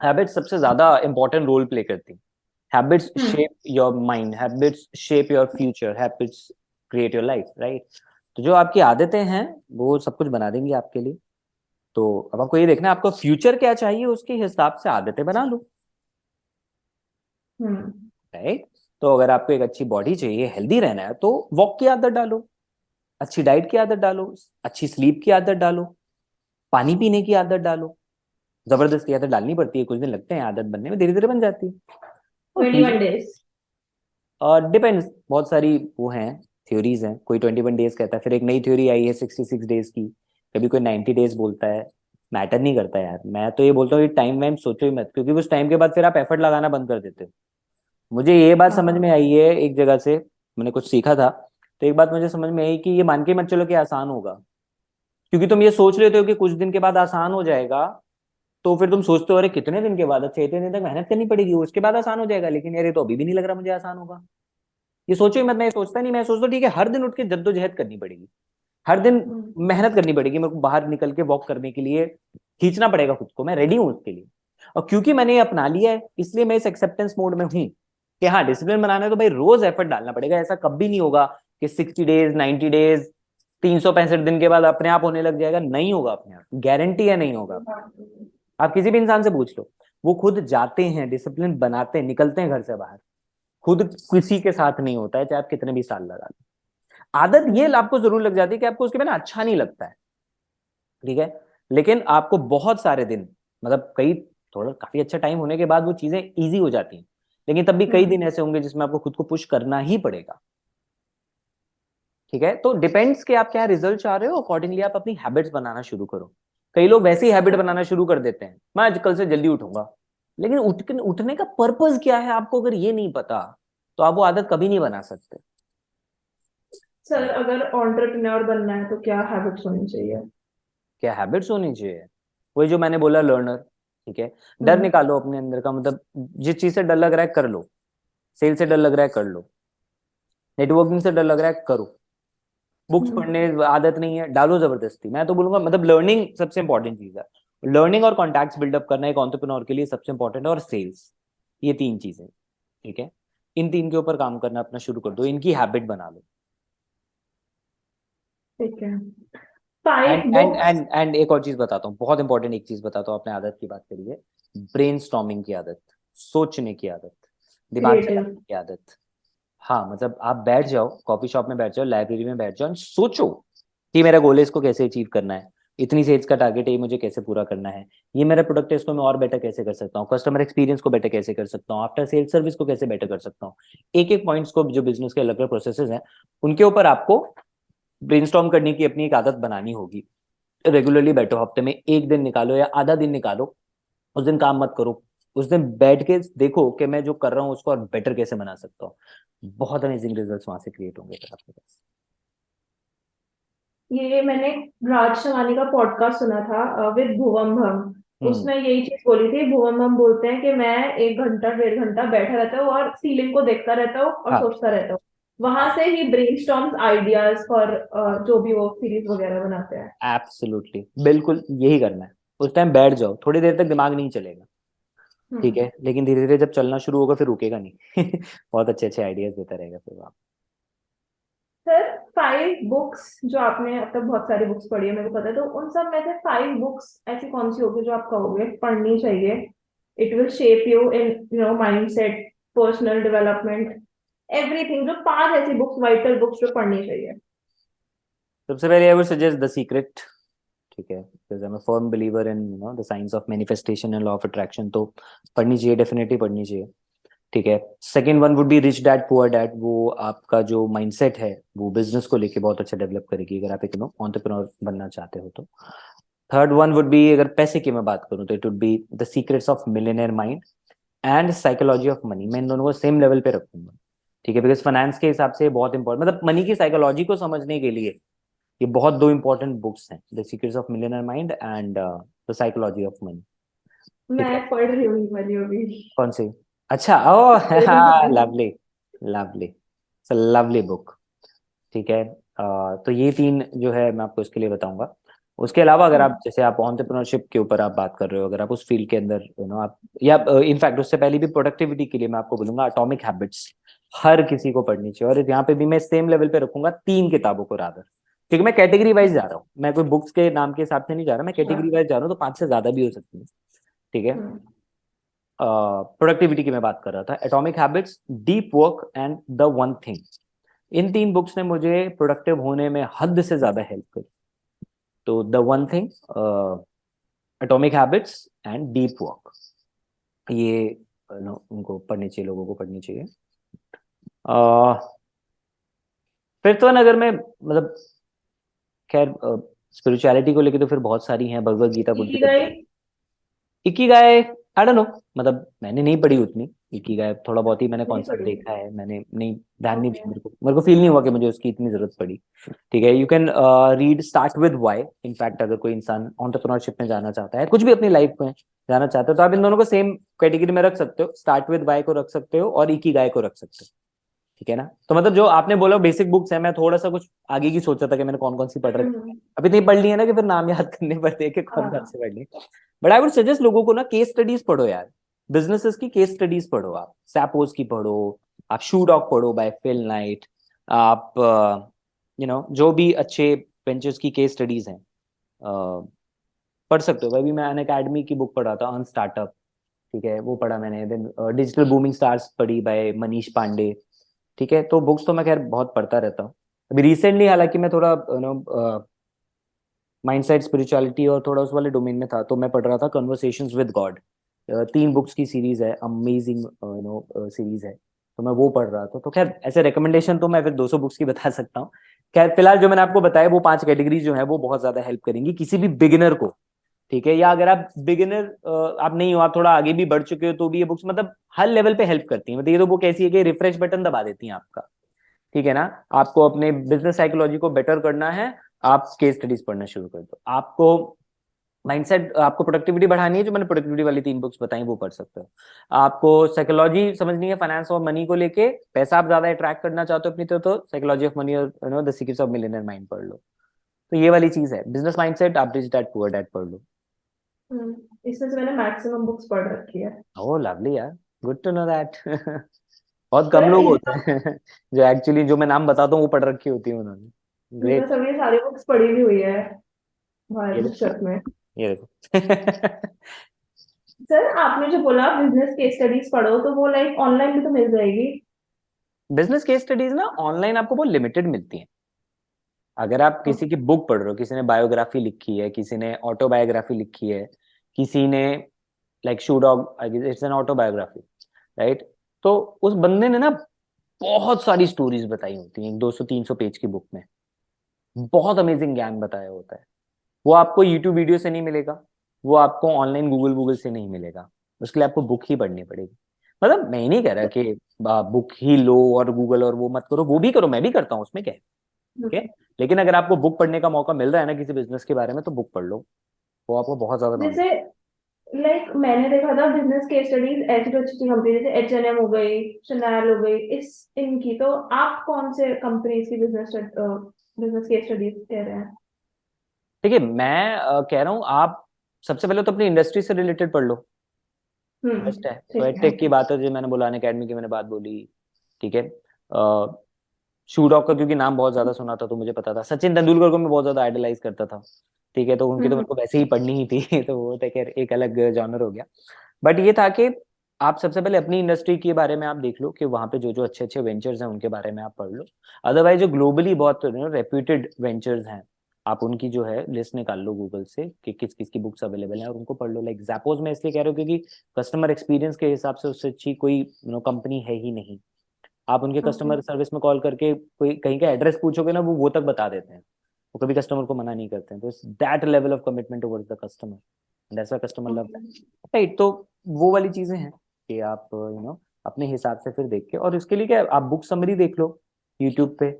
हैबिट्स सबसे ज्यादा इंपॉर्टेंट रोल प्ले करती हैं। Habits hmm. Shape your mind, habits shape your future, habits create your life, right. तो जो आपकी आदतें हैं वो सब कुछ बना देंगी आपके लिए। तो अब आपको ये देखना है आपको फ्यूचर क्या चाहिए, उसके हिसाब से आदतें बना लो, हम्म। राइट। तो अगर आपको एक अच्छी बॉडी चाहिए, हेल्दी रहना है, तो वॉक की आदत डालो, अच्छी डाइट की आदत डालो, अच्छी स्लीप की आदत डालो, पानी पीने की आदत डालो। जबरदस्ती आदत डालनी पड़ती है, कुछ दिन लगते हैं आदत बनने में, धीरे धीरे बन जाती है। और 21 days। डिपेंड्स, बहुत सारी वो हैं, थ्योरीज हैं। कोई 21 डेज कहता है, फिर एक नई थ्योरी आई है 66 डेज की, कभी कोई 90 डेज बोलता है। मैटर नहीं करता यार, मैं तो ये बोलता हूँ ये टाइम वाइम सोचो ही मत, क्योंकि उस टाइम के बाद फिर आप एफर्ट लगाना बंद कर देते हो। मुझे ये बात समझ में हाँ। आई है एक जगह से, मैंने कुछ सीखा था। तो एक बात मुझे समझ में आई कि ये मान के मत चलो कि आसान होगा, क्योंकि तुम ये सोच लेते हो कि कुछ दिन के बाद आसान हो जाएगा। तो फिर तुम सोचते हो अरे कितने दिन के बाद, अच्छा इतने दिन तक मेहनत करनी पड़ेगी उसके बाद आसान हो जाएगा, लेकिन यार ये तो अभी भी नहीं लग रहा मुझे आसान होगा। ये सोचो ही मत, मैं ये सोचता नहीं, मैं सोचता हूँ ठीक है हर दिन उठ के जद्दोजहद करनी पड़ेगी, हर दिन हम्म। मेहनत करनी पड़ेगी, मेरे को बाहर निकल के वॉक करने के लिए खींचना पड़ेगा खुद को, मैं रेडी हूँ उसके लिए। और क्योंकि मैंने ये अपना लिया है इसलिए मैं इस एक्सेप्टेंस मोड में हूँ कि हाँ डिसिप्लिन बनाना है तो भाई रोज एफर्ट डालना पड़ेगा। ऐसा कभी नहीं होगा कि 60 डेज 90 डेज 365 दिन के बाद अपने आप होने लग जाएगा, नहीं होगा अपने आप, गारंटी है नहीं होगा। आप किसी भी इंसान से पूछ लो, वो खुद जाते हैं डिसिप्लिन बनाते हैं, निकलते हैं घर से बाहर, खुद किसी के साथ नहीं होता है, चाहे आप कितने भी साल लगा लो। आदत ये हम्म। आपको जरूर लग जाती है कि आपको उसके बिना अच्छा नहीं लगता है, ठीक है। लेकिन आपको बहुत सारे दिन, मतलब कई, थोड़ा काफी अच्छा टाइम होने के बाद वो चीजें इजी हो जाती हैं। लेकिन तब भी कई दिन हम्म। ऐसे होंगे जिसमें आपको खुद को पुश करना ही पड़ेगा, ठीक है। तो डिपेंड्स कि आप क्या रिजल्ट चाह रहे हो, अकॉर्डिंगली आप अपनी हैबिट्स बनाना शुरू करो। कई लोग वैसे ही हैबिट बनाना शुरू कर देते हैं, मैं आज कल से जल्दी उठूंगा, लेकिन उठने का पर्पज क्या है आपको अगर ये नहीं पता, तो आप वो आदत कभी नहीं बना सकते। सर अगर एंटरप्रेन्योर बनना है तो क्या हैबिट्स होनी चाहिए? क्या हैबिट्स होनी चाहिए? वही जो मैंने बोला, लर्नर, ठीक है, डर हम्म, निकालो अपने अंदर का, मतलब जिस चीज से डर लग रहा है कर लो, सेल से डर लग रहा है कर लो, नेटवर्किंग से डर लग रहा है करो, बुक्स हम्म, पढ़ने आदत नहीं है डालो जबरदस्ती। मैं तो बोलूंगा मतलब लर्निंग सबसे इंपॉर्टेंट चीज है, लर्निंग और कॉन्टैक्ट्स बिल्डअप करना एक एंटरप्रेन्योर के लिए सबसे इंपॉर्टेंट है, और सेल्स, ये तीन चीजें, ठीक है, इन तीन के ऊपर काम करना अपना शुरू कर दो, इनकी हैबिट बना लो। ठीक है। And 5 and books. And and एक और चीज बताता हूँ, बहुत इंपॉर्टेंट एक चीज बताता हूँ, आपने आदत की बात करी है, ब्रेनस्टॉर्मिंग की आदत, सोचने की आदत, दिमाग क्रिएटिव। चलाने की आदत। हाँ, मतलब आप बैठ जाओ, कॉफी शॉप में बैठ जाओ, लाइब्रेरी में बैठ जाओ और सोचो कि मेरा गोल है, इसको कैसे अचीव करना है, इतनी सेल्स का टारगेट है, ये मुझे कैसे पूरा करना है, ये मेरा प्रोडक्ट है, इसको मैं और बेटर कैसे कर सकता हूँ, कस्टमर एक्सपीरियंस को बेटर कैसे कर सकता हूँ, आफ्टर सेल्स सर्विस को कैसे बेटर कर सकता हूँ। एक एक पॉइंट्स को, जो बिजनेस के अलग अलग प्रोसेसेस हैं, उनके ऊपर आपको ब्रेनस्टॉर्म करने की अपनी एक आदत बनानी होगी। रेगुलरली बैठो, हफ्ते में एक दिन निकालो या आधा दिन निकालो, उस दिन काम मत करो, उस दिन बैठ के देखो कि मैं जो कर रहा हूँ उसको और बेटर कैसे बना सकता हूँ, बहुत अमेजिंग रिजल्ट्स वहां से क्रिएट होंगे फिर आपके पास। ये मैंने राज शमानी का पॉडकास्ट सुना था विद भुवम भम। हम्म। उसमें यही चीज बोली थी। भुवम भम बोलते हैं कि मैं 1 घंटा 1.5 घंटा बैठा रहता हूँ और सीलिंग को देखता रहता हूँ और हाँ सोचता रहता हूँ। वहां हाँ से ही ब्रेनस्टॉर्म आइडियाज फॉर हाँ, जो भी वो सीरीज वगैरह बनाते हैं। एब्सोल्युटली, बिल्कुल यही करना है। उस टाइम बैठ जाओ, थोड़ी देर तक दिमाग नहीं चलेगा, ठीक हम्म। है, लेकिन धीरे धीरे जब चलना शुरू होगा फिर रुकेगा नहीं। बहुत अच्छे अच्छे आइडियाज देता रहेगा फिर वो। सर, 5 बुक्स जो आपने अब तक बहुत सारी बुक्स पढ़ी है मेरे को पता है, तो उन सब में से 5 बुक्स ऐसी कौन सी होगी जो आप कहोगे पढ़नी चाहिए? It will shape you in mind set, personal development, everything. जो 5 ऐसी बुक्स, वाइटल बुक्स जो पढ़नी चाहिए। सबसे पहले I would suggest the secret, ठीक है, because I am a firm believer in the science of manifestation and law of attraction, तो पढ़नी चाहिए, डेफिनेटली पढ़नी चाहिए, ठीक है। Second one would be rich dad poor dad, वो आपका जो माइंडसेट है वो बिजनेस को लेके बहुत अच्छा डेवलप करेगी, अगर आप एक एंटरप्रेन्योर बनना चाहते हो तो। थर्ड वन वुड बी, अगर पैसे की मैं बात करूं तो it would be the secrets of millionaire mind and psychology of money, मैं इन दोनों को सेम लेवल पे रखूंगा, ठीक है, बिकॉज फाइनेंस के हिसाब से बहुत इंपॉर्टेंट, मतलब मनी की साइकोलॉजी को समझने के लिए ये बहुत दो इंपॉर्टेंट बुक्स हैं, the secrets of millionaire mind and the psychology of money, ठीक है। मैं पढ़ रही हूँ ये वाली अभी। कौन सी? अच्छा, ओ Very good. Lovely, lovely, lovely book, ठीक है। तो ये तीन जो है मैं आपको इसके लिए बताऊंगा। उसके अलावा अगर आप, जैसे आप एंटरप्रेन्योरशिप के ऊपर आप बात कर रहे हो, अगर आप उस फील्ड के अंदर आप, या इनफैक्ट उससे पहले भी प्रोडक्टिविटी के लिए मैं आपको बोलूंगा एटॉमिक हैबिट्स, हर किसी को पढ़नी चाहिए, और यहाँ पे भी मैं सेम लेवल पे रखूंगा 3 किताबों को रादर, क्योंकि मैं कैटेगरी वाइज जा रहा हूँ, मैं कोई बुक्स के नाम के हिसाब से नहीं जा रहा, मैं कैटेगरी वाइज जा रहा हूँ, तो 5 से ज्यादा भी हो सकती है, ठीक है। हम्म। प्रोडक्टिविटी की मैं बात कर रहा था, atomic habits, deep work and the one thing, in 3 books ने मुझे प्रोडक्टिव होने में हद से ज्यादा हेल्प करी। तो the one thing, atomic habits and deep work, ये उनको पढ़नी चाहिए, लोगों को पढ़नी चाहिए। अ, फिर तो ना, अगर मैं मतलब, खैर स्पिरिचुअलिटी को लेके तो फिर बहुत सारी हैं, Bhagavad Gita Buddha ikigai. Ikigai, I don't know, मतलब मैंने नहीं पढ़ी उतनी इकिगाय, थोड़ा बहुत ही मैंने नहीं कॉन्सेप्ट पढ़ी। देखा है, मैंने नहीं, ध्यान नहीं ओके। दिया, मेरे को फील नहीं हुआ कि मुझे उसकी इतनी जरूरत पड़ी, ठीक है। You can read start with why, in fact अगर कोई इंसान एंटरप्रेन्योरशिप में जाना चाहता है, कुछ भी अपनी लाइफ में जाना चाहता है, तो आप इन दोनों को सेम कैटेगरी में रख सकते हो, स्टार्ट विद व्हाई को रख सकते हो और इकिगाय को रख सकते हो, ठीक है ना। तो मतलब जो आपने बोला बेसिक बुक्स है, मैं थोड़ा सा कुछ आगे की सोचा था कि मैंने कौन कौन सी पढ़ रखी है, हम्म। अभी इतनी पढ़ ली है ना कि फिर नाम याद करने पड़ते हैं कि कौन कौन हाँ। से पढ़ ली। बट आई वुड सजेस्ट लोगों को ना केस स्टडीज पढ़ो यार, बिजनेसेस की केस स्टडीज पढ़ो, आप सैपोज की पढ़ो, आप शू डॉग पढ़ो बाय फिल नाइट, आप जो भी अच्छे वेंचर्स की केस स्टडीज हैं पढ़ सकते हो। अभी मैं अन अकेडमी की बुक पढ़ा था, अन स्टार्टअप, ठीक है, वो पढ़ा मैंने, देन डिजिटल बूमिंग स्टार्स पढ़ी बाय मनीष पांडे, ठीक है। तो बुक्स तो मैं खैर बहुत पढ़ता रहता हूँ। अभी रिसेंटली हालांकि मैं थोड़ा माइंडसेट स्पिरिचुअलिटी और थोड़ा उस वाले डोमेन में था, तो मैं पढ़ रहा था कन्वर्सेशंस विद गॉड, 3 बुक्स की सीरीज है, अमेजिंग सीरीज है, तो मैं वो पढ़ रहा था। तो खैर ऐसे रिकमेंडेशन तो मैं फिर 200 बुक्स की बता सकता हूँ। खैर फिलहाल जो मैंने आपको बताया वो 5 कैटेगरी जो है वो बहुत ज्यादा हेल्प करेंगी किसी भी बिगिनर को, ठीक है। या अगर आप बिगिनर आप नहीं हो, आप थोड़ा आगे भी बढ़ चुके हो, तो भी ये बुक्स मतलब हर लेवल पे हेल्प करती हैं। मतलब ये तो बुक ऐसी है कि रिफ्रेश बटन दबा देती हैं आपका, ठीक है ना। आपको अपने बिजनेस साइकोलॉजी को बेटर करना है, आप केस स्टडीज पढ़ना शुरू कर दो। आपको माइंडसेट, आपको प्रोडक्टिविटी बढ़ानी है, जो मैंने प्रोडक्टिविटी वाली 3 बुक्स बताई वो पढ़ सकते हो। आपको साइकोलॉजी समझनी है फाइनेंस और मनी को लेके, पैसा आप ज्यादा अट्रैक्ट करना चाहते हो अपनी तरफ, तो साइकोलॉजी ऑफ मनी और the secrets of millionaire mind पढ़ लो। तो ये वाली चीज है। बिजनेस माइंडसेट, आप रिच डैड पुअर डैड पढ़ लो। इसमें से मैंने मैक्सिमम बुक्स पढ़ रखी है। ओह लवली यार, गुड टू नो दैट। बहुत कम सर लोग इन होते हैं जो एक्चुअली, जो मैं नाम बताता हूँ वो पढ़ रखी होती है उन्होंने। इनमें ग्रेट। सभी सारी बुक्स पढ़ी भी हुई है हमारे ये बुक देखो, शेल्फ में। ये देखो। सर आपने जो बोला बिजनेस केस स्टडीज पढ़ो, तो वो लाइक ऑनलाइन भी तो मिल जाएगी। बिजनेस केस स्टडीज ना ऑनलाइन आपको बहुत लिमिटेड मिलती हैं। अगर आप किसी की बुक पढ़ रहे हो, किसी ने बायोग्राफी लिखी है, किसी ने ऑटोबायोग्राफी लिखी है, किसी ने like shoe dog, it's an autobiography, right? तो उस बंदे ने ना बहुत सारी स्टोरीज बताई होती हैं, 200-300 पेज की बुक में, बहुत अमेजिंग ज्ञान बताया होता है। वो आपको यूट्यूब वीडियो से नहीं मिलेगा, वो आपको ऑनलाइन गूगल गूगल से नहीं मिलेगा। उसके लिए आपको बुक ही पढ़नी पड़ेगी। मतलब मैं ही नहीं कह रहा कि बुक ही लो और गूगल और वो मत करो, वो भी करो, मैं भी करता हूँ, उसमें क्या है, ठीक है? लेकिन अगर आपको बुक पढ़ने का मौका मिल रहा है ना किसी बिजनेस के बारे में, तो बुक पढ़ लो, वो आपको बहुत ज्यादा नॉलेज। जैसे लाइक मैंने देखा था बिजनेस केस स्टडीज ऐसी तो अच्छी अच्छी कंपनी जैसे H&M हो गई, शनैल हो गई, इस इनकी, तो आप कौन से कंपनीज की बिजनेस केस स्टडीज कह रहे हैं? देखिए मैं कह रहा हूँ, आप सबसे पहले तो अपनी इंडस्ट्री से रिलेटेड पढ़ लो, बेस्ट है। तो ठीक है। एडटेक की बात है, जो मैंने बोला, अनअकैडमी की मैंने बात बोली, ठीक है। शू डॉग का क्योंकि नाम बहुत ज्यादा सुना था तो मुझे पता था, सचिन तेंदुलकर को मैं बहुत ज्यादा आइडलाइज करता था, ठीक है, तो उनकी तो मेरे हम्म। को वैसे ही पढ़नी ही थी तो वो तो खैर एक अलग जॉनर हो गया। बट ये था कि आप सबसे पहले अपनी इंडस्ट्री के बारे में आप देख लो कि वहां पे जो जो अच्छे अच्छे वेंचर्स हैं उनके बारे में आप पढ़ लो। अदरवाइज जो ग्लोबली बहुत रेप्यूटेड वेंचर्स हैं, आप उनकी जो है लिस्ट निकाल लो गूगल से कि किस किस की बुक्स अवेलेबल हैं और उनको पढ़ लो। लाइक जैपोज में इसलिए कह रहे हो क्योंकि कस्टमर एक्सपीरियंस के हिसाब से उससे अच्छी कोई कंपनी है ही नहीं। आप उनके ओके। कस्टमर सर्विस में कॉल करके कोई कहीं का एड्रेस पूछोगे ना, वो तक बता देते हैं। वो कभी कस्टमर को मना नहीं करते हैं। तो that level of commitment towards the customer, that's why customer love okay. That, right? तो वो वाली चीजें हैं कि आप अपने हिसाब से फिर देख के, और इसके लिए क्या, आप बुक समरी देख लो यूट्यूब पे,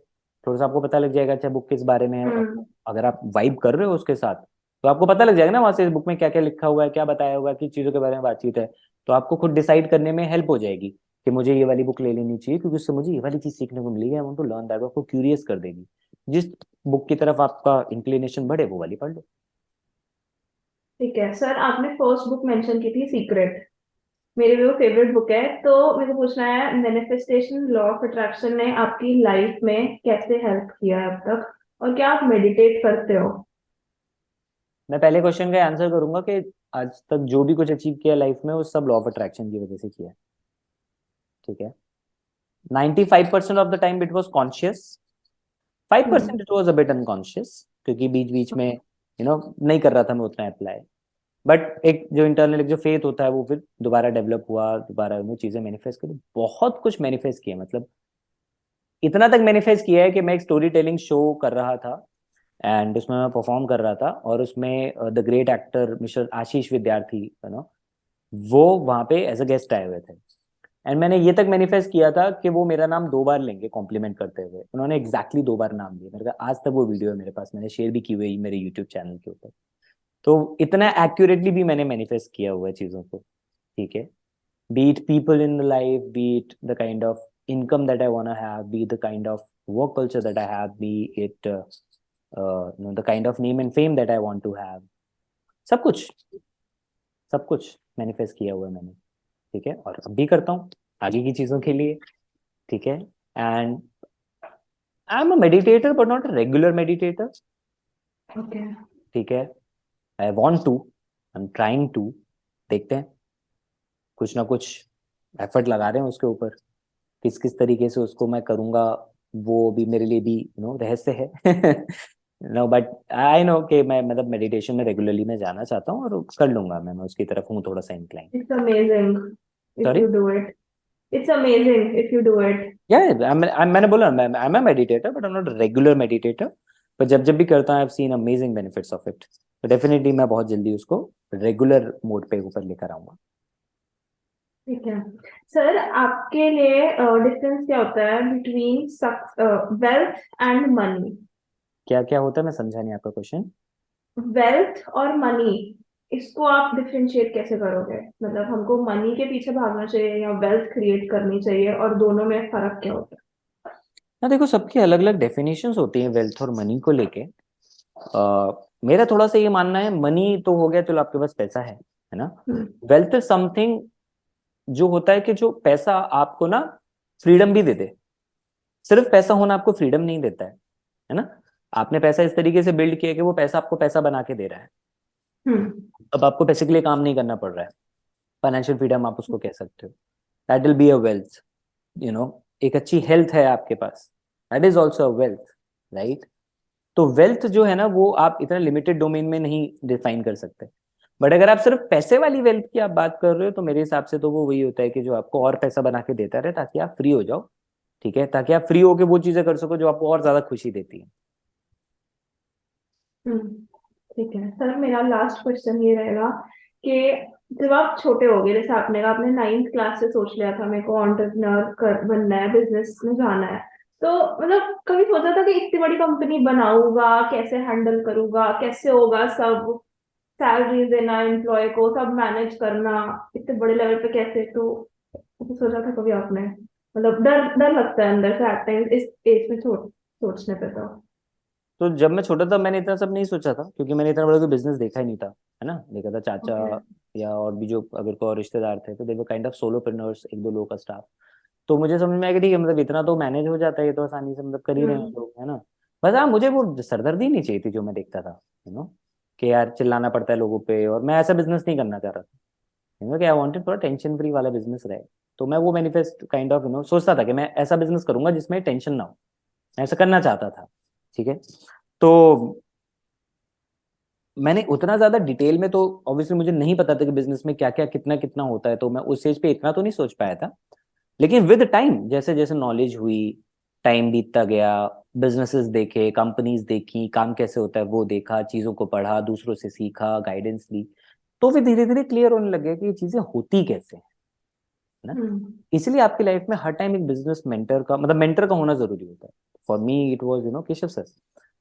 थोड़ा सा आपको पता लग जाएगा अच्छा बुक किस बारे में है। और हम्म। अगर आप वाइब कर रहे हो उसके साथ, तो आपको पता लग जाएगा ना वहां से इस बुक में क्या क्या लिखा हुआ है, क्या बताया हुआ है, किस चीजों के बारे में बातचीत है। तो आपको खुद डिसाइड करने में हेल्प हो जाएगी कि मुझे ये वाली बुक ले लेनी चाहिए क्योंकि उससे मुझे ये वाली चीज सीखने को मिलेगी, I want to learn that. आपको क्यूरियस कर देगी। जिस बुक की तरफ आपका इंक्लिनेशन बढ़े वो वाली पढ़ लो। ठीक है सर, आपने फर्स्ट बुक मेंशन की थी सीक्रेट, मेरी भी वो फेवरेट बुक है। तो मेरे को पूछना है मैनिफेस्टेशन लॉ ऑफ अट्रैक्शन ने आपकी लाइफ में कैसे हेल्प किया है अब तक, और क्या आप मेडिटेट करते हो? मैं पहले क्वेश्चन का आंसर करूंगा कि आज तक जो भी कुछ अचीव किया लाइफ में वो सब लॉ ऑफ अट्रैक्शन की वजह से किया है, ठीक है। 95% of the time it was conscious, 5% hmm. It was a bit unconscious, क्योंकि बीच बीच में नहीं कर रहा था मैं उतना अप्लाई। बट एक जो इंटरनल एक जो फेथ होता है वो फिर दोबारा डेवलप हुआ, दोबारा वो चीजें मैनिफेस्ट करी, बहुत कुछ मैनिफेस्ट किया। मतलब इतना तक मैनिफेस्ट किया है कि मैं एक स्टोरी टेलिंग शो कर रहा था एंड उसमें मैं परफॉर्म कर रहा था, और उसमें द ग्रेट एक्टर मिस्टर आशीष विद्यार्थी वो वहां पे एज अ गेस्ट आए हुए थे। एंड मैंने ये तक मैनिफेस्ट किया था कि वो मेरा नाम 2 बार लेंगे कॉम्प्लीमेंट करते हुए। उन्होंने एग्जैक्टली 2 बार नाम लिया मेरे का, आज तक वो वीडियो है मेरे पास, मैंने शेयर भी की हुई है मेरे यूट्यूब चैनल के ऊपर। तो इतना एक्यूरेटली भी मैंने मैनिफेस्ट किया हुआ है चीजों को, ठीक है। Be it people in the life, be it the kind of income that I want to have, be it the kind of work culture that I have, be it the kind of name and fame that I want to have, सब कुछ, सब कुछ manifest किया हुआ है मैंने, ठीक है। और अब भी करता हूँ आगे की चीजों के लिए, ठीक है। And I am a meditator but not a regular meditator, okay. ठीक है। I want to, I am trying to, देखते हैं, कुछ ना कुछ एफर्ट लगा रहे हैं उसके ऊपर। किस किस तरीके से उसको मैं करूंगा वो भी मेरे लिए भी रहस्य है। नो बट आई नो कि मैं मतलब मेडिटेशन में रेगुलरली मैं जाना चाहता हूँ और कर लूंगा मैं उसकी तरफ हूँ थोड़ा सा incline. It's amazing if sorry. You do it. It's amazing if you do it. या मैंने बोला मैं आई am a meditator but I am not regular meditator. पर जब जब भी करता हूँ I have seen amazing benefits of it. तो डेफिनेटली मैं बहुत जल्दी उसको रेगुलर मोड पे ऊपर लेकर आऊंगा। ठीक है सर, आपके लिए डिफरेंस क्या होता है बिटवीन वेल्थ एंड मनी? क्या क्या होता है, मैं समझा नहीं आपका क्वेश्चन। वेल्थ और मनी, इसको आप डिफरेंशिएट कैसे करोगे? मतलब हमको मनी के पीछे भागना चाहिए या वेल्थ क्रिएट करनी चाहिए, और दोनों में फर्क क्या होता ना देखो, सबकी अलग अलग डेफिनेशंस होती हैं वेल्थ और मनी को लेके। मेरा थोड़ा सा ये मानना है, मनी तो हो गया, चलो आपके पास पैसा है ना। है? वेल्थ इज समथिंग जो होता है कि जो पैसा आपको ना फ्रीडम भी दे दे। सिर्फ पैसा होना आपको फ्रीडम नहीं देता है ना। आपने पैसा इस तरीके से बिल्ड किया कि वो पैसा आपको पैसा बना के दे रहा है। हम्म। अब आपको पैसे के लिए काम नहीं करना पड़ रहा है। फाइनेंशियल फ्रीडम आप उसको कह सकते हो। That will be a wealth. You know, एक अच्छी हेल्थ है आपके पास, that is also a wealth, right. तो वेल्थ जो है ना, वो आप इतना लिमिटेड डोमेन में नहीं डिफाइन कर सकते। बट अगर आप सिर्फ पैसे वाली वेल्थ की आप बात कर रहे हो, तो मेरे हिसाब से तो वो वही होता है कि जो आपको और पैसा बना के देता रहे, ताकि आप फ्री हो जाओ। ठीक है, ताकि आप फ्री होके वो चीजें कर सको जो आपको और ज्यादा खुशी देती है। हम्म। ठीक है सर, मेरा लास्ट क्वेश्चन ये रहेगा कि जब आप छोटे हो गए, जैसे आपने कहा आपने 9th क्लास से सोच लिया था मेरे को एंटरप्रेन्योर कर बनना है, बिजनेस में जाना है, तो मतलब कभी सोचा था कि इतनी बड़ी कंपनी बनाऊंगा, कैसे हैंडल करूंगा, कैसे होगा सब, सैलरी देना एम्प्लॉय को, सब मैनेज करना इतने बड़े लेवल पे कैसे? तो सोचा था कभी आपने? मतलब डर डर लगता है अंदर से एट टाइम्स इस एज में सोचने पे तो। तो जब मैं छोटा था मैंने इतना सब नहीं सोचा था, क्योंकि मैंने इतना बड़ा कोई बिजनेस देखा ही नहीं था, है ना। देखा था चाचा ओके। या और भी जो अगर कोई और रिश्तेदार थे, तो देखो काइंड ऑफ सोलोप्रेन्योर्स, एक दो लोगों का स्टाफ। तो मुझे समझ में आया कि ठीक है, मतलब इतना तो मैनेज हो जाता है, ये तो आसानी से मतलब कर ही रहे हैं हम्म। लोग, है ना। बस हाँ, मुझे वो सरदर्दी नहीं चाहिए थी जो मैं देखता था, कि यार चिल्लाना पड़ता है लोगों पे, और मैं ऐसा बिजनेस नहीं करना चाह रहा था। कि आई वांटेड थोड़ा टेंशन फ्री वाला बिजनेस रहे। तो मैं वो मैनिफेस्ट काइंड ऑफ सोचता था कि मैं ऐसा बिजनेस करूंगा जिसमें टेंशन ना हो। मैं ऐसा करना चाहता था। ठीक है। तो मैंने उतना ज्यादा डिटेल में तो ऑब्वियसली मुझे नहीं पता था कि बिजनेस में क्या क्या कितना कितना होता है, तो मैं उस स्टेज पे इतना तो नहीं सोच पाया था। लेकिन विद टाइम जैसे जैसे नॉलेज हुई, टाइम बीतता गया, बिजनेसेस देखे, कंपनीज देखी, काम कैसे होता है वो देखा, चीजों को पढ़ा, दूसरों से सीखा, गाइडेंस ली, तो फिर धीरे धीरे क्लियर होने लग गया कि ये चीजें होती कैसे हैं, है ना। हम्म। इसलिए आपकी लाइफ में हर टाइम एक बिजनेस मेंटर का, मतलब मेंटर का होना जरूरी होता है। For me it was Keshav sir.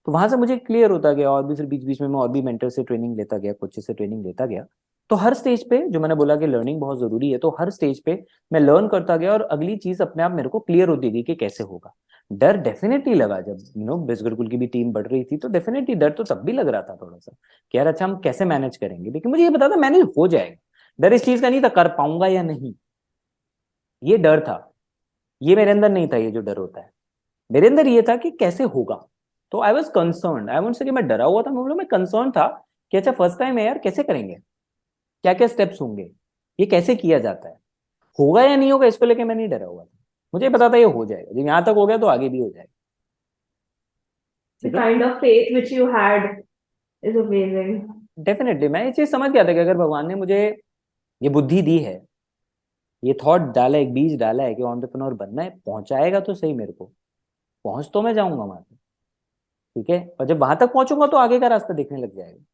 तो वहां से मुझे क्लियर होता गया, और भी फिर बीच बीच में मैं और भी मेंटर से ट्रेनिंग लेता गया, कोचेस से ट्रेनिंग लेता गया। तो हर स्टेज पे जो मैंने बोला कि लर्निंग बहुत जरूरी है, तो हर स्टेज पे मैं लर्न करता गया, और अगली चीज अपने आप मेरे को क्लियर होती गई कि कैसे होगा। डर डेफिनेटली लगा जब बिस गुरुकुल की भी टीम बढ़ रही थी, तो डेफिनेटली डर तो तब भी लग रहा था थोड़ा सा, कि यार अच्छा हम कैसे मैनेज करेंगे, लेकिन मुझे ये पता था मैनेज हो जाएगा। डर इस चीज का नहीं था कर पाऊंगा या नहीं, ये डर था। ये मेरे अंदर नहीं था, ये जो डर होता है मेरे अंदर ये था कि कैसे होगा। तो I was concern, I won't say कि मैं डरा हुआ था, मैं बोला मैं कंसर्न था कि अच्छा फर्स्ट टाइम है यार, कैसे करेंगे, क्या क्या स्टेप्स होंगे, ये कैसे किया जाता है, होगा या नहीं होगा, इसको लेके मैं नहीं डरा हुआ था। मुझे पता था ये हो जाएगा, जब यहाँ तक हो गया तो आगे भी हो जाएगा। The ठीक है। kind of faith which you had is amazing. Definitely मैं ये चीज समझ गया था कि अगर भगवान ने मुझे ये बुद्धि दी है, ये थॉट डाला है, एक बीज डाला है कि एंटरप्रेन्योर बनना है, पहुंचाएगा तो सही मेरे को, पहुंच तो मैं जाऊंगा वहां तक। ठीक है, और जब वहां तक पहुंचूंगा तो आगे का रास्ता दिखने लग जाएगा।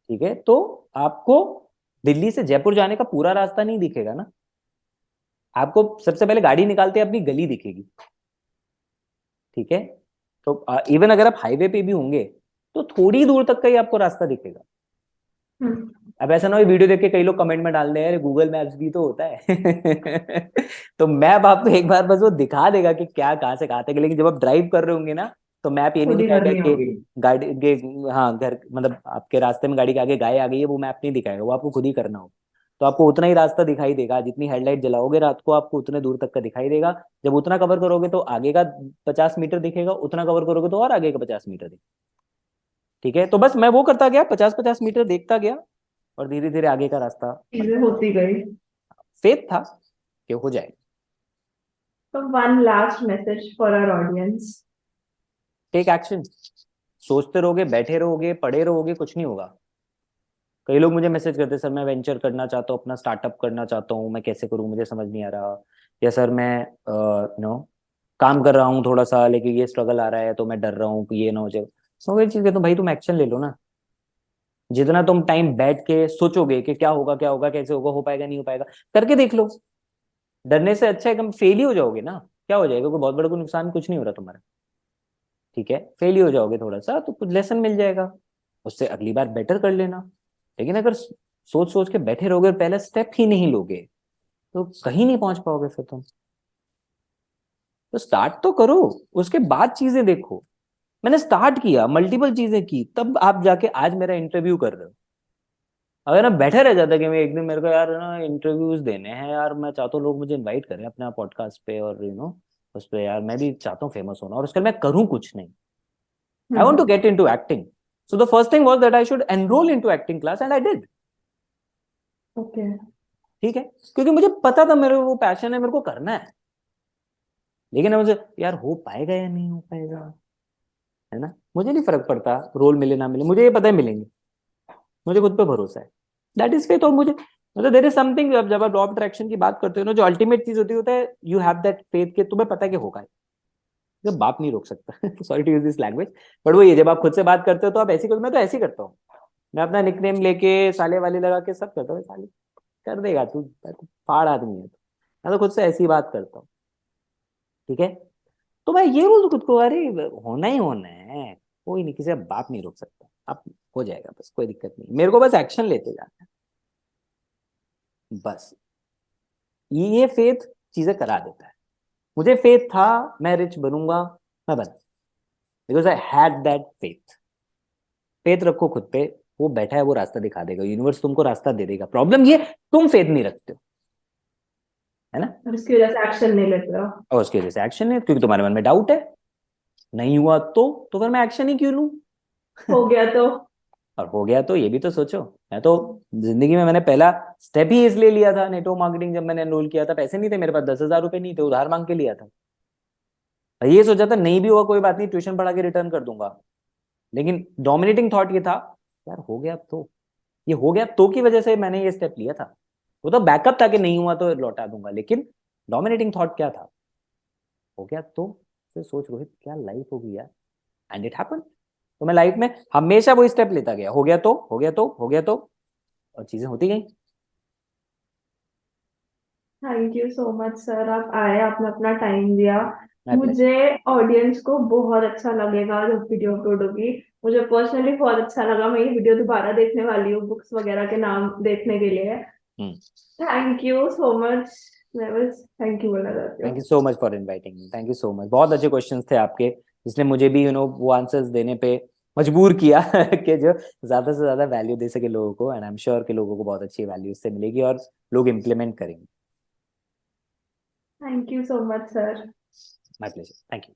ठीक है। तो आपको दिल्ली से जयपुर जाने का पूरा रास्ता नहीं दिखेगा ना। आपको सबसे पहले गाड़ी निकालते अपनी गली दिखेगी। ठीक है। तो इवन अगर आप हाईवे पे भी होंगे, तो थोड़ी दूर तक का ही आपको रास्ता दिखेगा। हम्म। अब ऐसा ना हो वीडियो देख के कई लोग कमेंट में डाल रहे हैं अरे गूगल मैप्स भी तो होता है। तो मैप आपको एक बार बस वो दिखा देगा कि क्या कहाँ से कहाँ तक है, लेकिन जब आप ड्राइव कर रहे होंगे ना, तो मैप ये नहीं खुद ही दिखाएगा करनी कि होगी। गाड़ी के, हाँ घर मतलब आपके रास्ते में गाड़ी के आगे गाय आ गई है, वो मैप नहीं दिखाएगा, वो आपको खुद ही करना होगा। तो आपको उतना ही रास्ता दिखाई देगा, जितनी हेडलाइट जलाओगे रात को आपको उतने दूर तक का दिखाई देगा। जब उतना कवर करोगे तो आगे का 50 मीटर दिखेगा, उतना कवर करोगे तो और आगे का 50 मीटर दिखेगा। ठीक है। तो बस मैं वो करता गया, 50-50 मीटर देखता गया, और धीरे धीरे आगे का रास्ता चीजें बनता गया। होती गई। फेथ था कि हो जाएगा। So one last message for our audience. Take action. सोचते रहोगे, बैठे रहोगे, पढ़े रहोगे, कुछ नहीं होगा। कई लोग मुझे मैसेज करते, सर मैं वेंचर करना चाहता हूँ, अपना स्टार्टअप करना चाहता हूँ, मैं कैसे करूँ, मुझे समझ नहीं आ रहा। या सर मैं काम कर रहा हूँ थोड़ा सा, लेकिन ये स्ट्रगल आ रहा है तो मैं डर रहा हूँ कि ये ना हो जाए। तो वही चीज कहता हूँ, भाई तुम एक्शन ले लो ना। जितना तुम टाइम बैठ के सोचोगे कि क्या होगा क्या होगा, कैसे होगा, हो पाएगा नहीं हो पाएगा, करके देख लो। डरने से अच्छा है कि हम फेल ही हो जाओगे ना, क्या हो जाएगा, कोई बहुत बड़ा कोई नुकसान कुछ नहीं हो रहा तुम्हारा। ठीक है, फेल ही हो जाओगे थोड़ा सा तो कुछ लेसन मिल जाएगा, उससे अगली बार बेटर कर लेना। लेकिन अगर सोच सोच के बैठे रहोगे, पहला स्टेप ही नहीं लोगे, तो कहीं नहीं पहुंच पाओगे फिर तुम। तो स्टार्ट तो करो, उसके बाद चीजें देखो। मैंने स्टार्ट किया, मल्टीपल चीजें की, तब आप जाके आज मेरा इंटरव्यू कर रहे हो। अगर मैं बैठे रह जाता कि मैं एक दिन मेरे को यार ना इंटरव्यूज देने हैं यार, मैं चाहता हूँ लोग मुझे इनवाइट करें अपना पॉडकास्ट पे, और उस पे यार मैं भी चाहता हूँ फेमस होना, और उसके लिए मैं करूँ कुछ नहीं। I want to get in to acting, so the first thing was that I should enrol in to acting class, and I did. Okay. ठीक है, क्योंकि मुझे पता था मेरे वो पैशन है, मेरे को करना है। लेकिन अब मुझे यार हो पाएगा या नहीं हो पाएगा, है ना, मुझे नहीं फर्क पड़ता रोल मिले ना मिले, मुझे ये पता है मिलेंगे। मुझे खुद पे भरोसा है, दैट इज फेथ। और मुझे मतलब देयर इज समथिंग, जब आप लॉ ऑफ अट्रैक्शन की बात करते हो ना, जो अल्टीमेट चीज होती है यू हैव दैट फेथ कि तुम्हें पता है कि होगा, जब बाप नहीं रोक सकता sorry to use this language, but वो ये जब आप खुद से बात करते हो तो आप ऐसी मैं तो ऐसे ही करता हूँ। मैं अपना निकनेम लेके साले वाले लगा के सब करता हूँ, साले कर देगा तू, फाड़ आदमी है, मैं तो खुद से ऐसी बात करता हूँ। ठीक है, तो मैं ये बोल दूं खुद को, अरे होना ही होना है, कोई नहीं, किसी का बाप नहीं रोक सकता, अब हो जाएगा, बस कोई दिक्कत नहीं, मेरे को बस एक्शन लेते जाना है बस। ये फेथ चीजें करा देता है। मुझे फेथ था मैं रिच बनूंगा, मैं बना, because I had that faith. Faith रखो खुद पे, वो बैठा है, वो रास्ता दिखा देगा, यूनिवर्स तुमको रास्ता दे देगा। प्रॉब्लम ये तुम फेथ नहीं रखते हो, है ना, और इसकी वजह से एक्शन नहीं लेते हो। और उसकी वजह से एक्शन है, क्योंकि तुम्हारे मन में डाउट है, नहीं हुआ तो फिर मैं एक्शन ही क्यों लूं हो गया तो। और हो गया तो ये भी तो सोचो। मैं तो जिंदगी में मैंने पहला स्टेप ही इसलिए लिया था नेटवर्क मार्केटिंग, जब मैंने एनरोल किया था पैसे नहीं थे मेरे पास, 10,000 रुपए नहीं थे, उधार मांग के लिया था। और ये सोचा था नहीं भी हुआ कोई बात नहीं, ट्यूशन पढ़ा के रिटर्न कर दूंगा। लेकिन डोमिनेटिंग थॉट ये था, यार हो गया तो, ये हो गया तो की वजह से मैंने ये स्टेप लिया था। वो तो बैकअप था कि नहीं हुआ तो लौटा दूंगा, लेकिन डोमिनेटिंग थॉट क्या था, हो गया तो। फिर सोच रोहित क्या लाइफ होगी यार, एंड इट हैपेंड। तो मैं लाइफ में हमेशा वही स्टेप लेता गया, हो गया तो, हो गया तो, हो गया तो, और चीजें होती गई। Thank you so much sir, आप आए, आपने अपना टाइम दिया। My pleasure. मुझे ऑडियंस को बहुत अच्छा लगेगा जब वीडियो अपलोड होगी। मुझे पर्सनली बहुत अच्छा लगा, मैं ये वीडियो दोबारा देखने वाली हूँ बुक्स वगैरह के नाम देखने के लिए। Thank you so much. मैं बस थैंक यू बोलना चाहती थैंक हूँ। You so much for inviting me, thank you so much. बहुत अच्छे क्वेश्चंस थे आपके, जिसने मुझे भी वो आंसर्स देने पे मजबूर किया कि जो ज्यादा से ज्यादा वैल्यू दे सके लोगों को, एंड आई एम श्योर कि लोगों को बहुत अच्छी वैल्यू इससे मिलेगी और लोग इम्प्लीमेंट करेंगे। Thank you so much sir. My pleasure, thank you.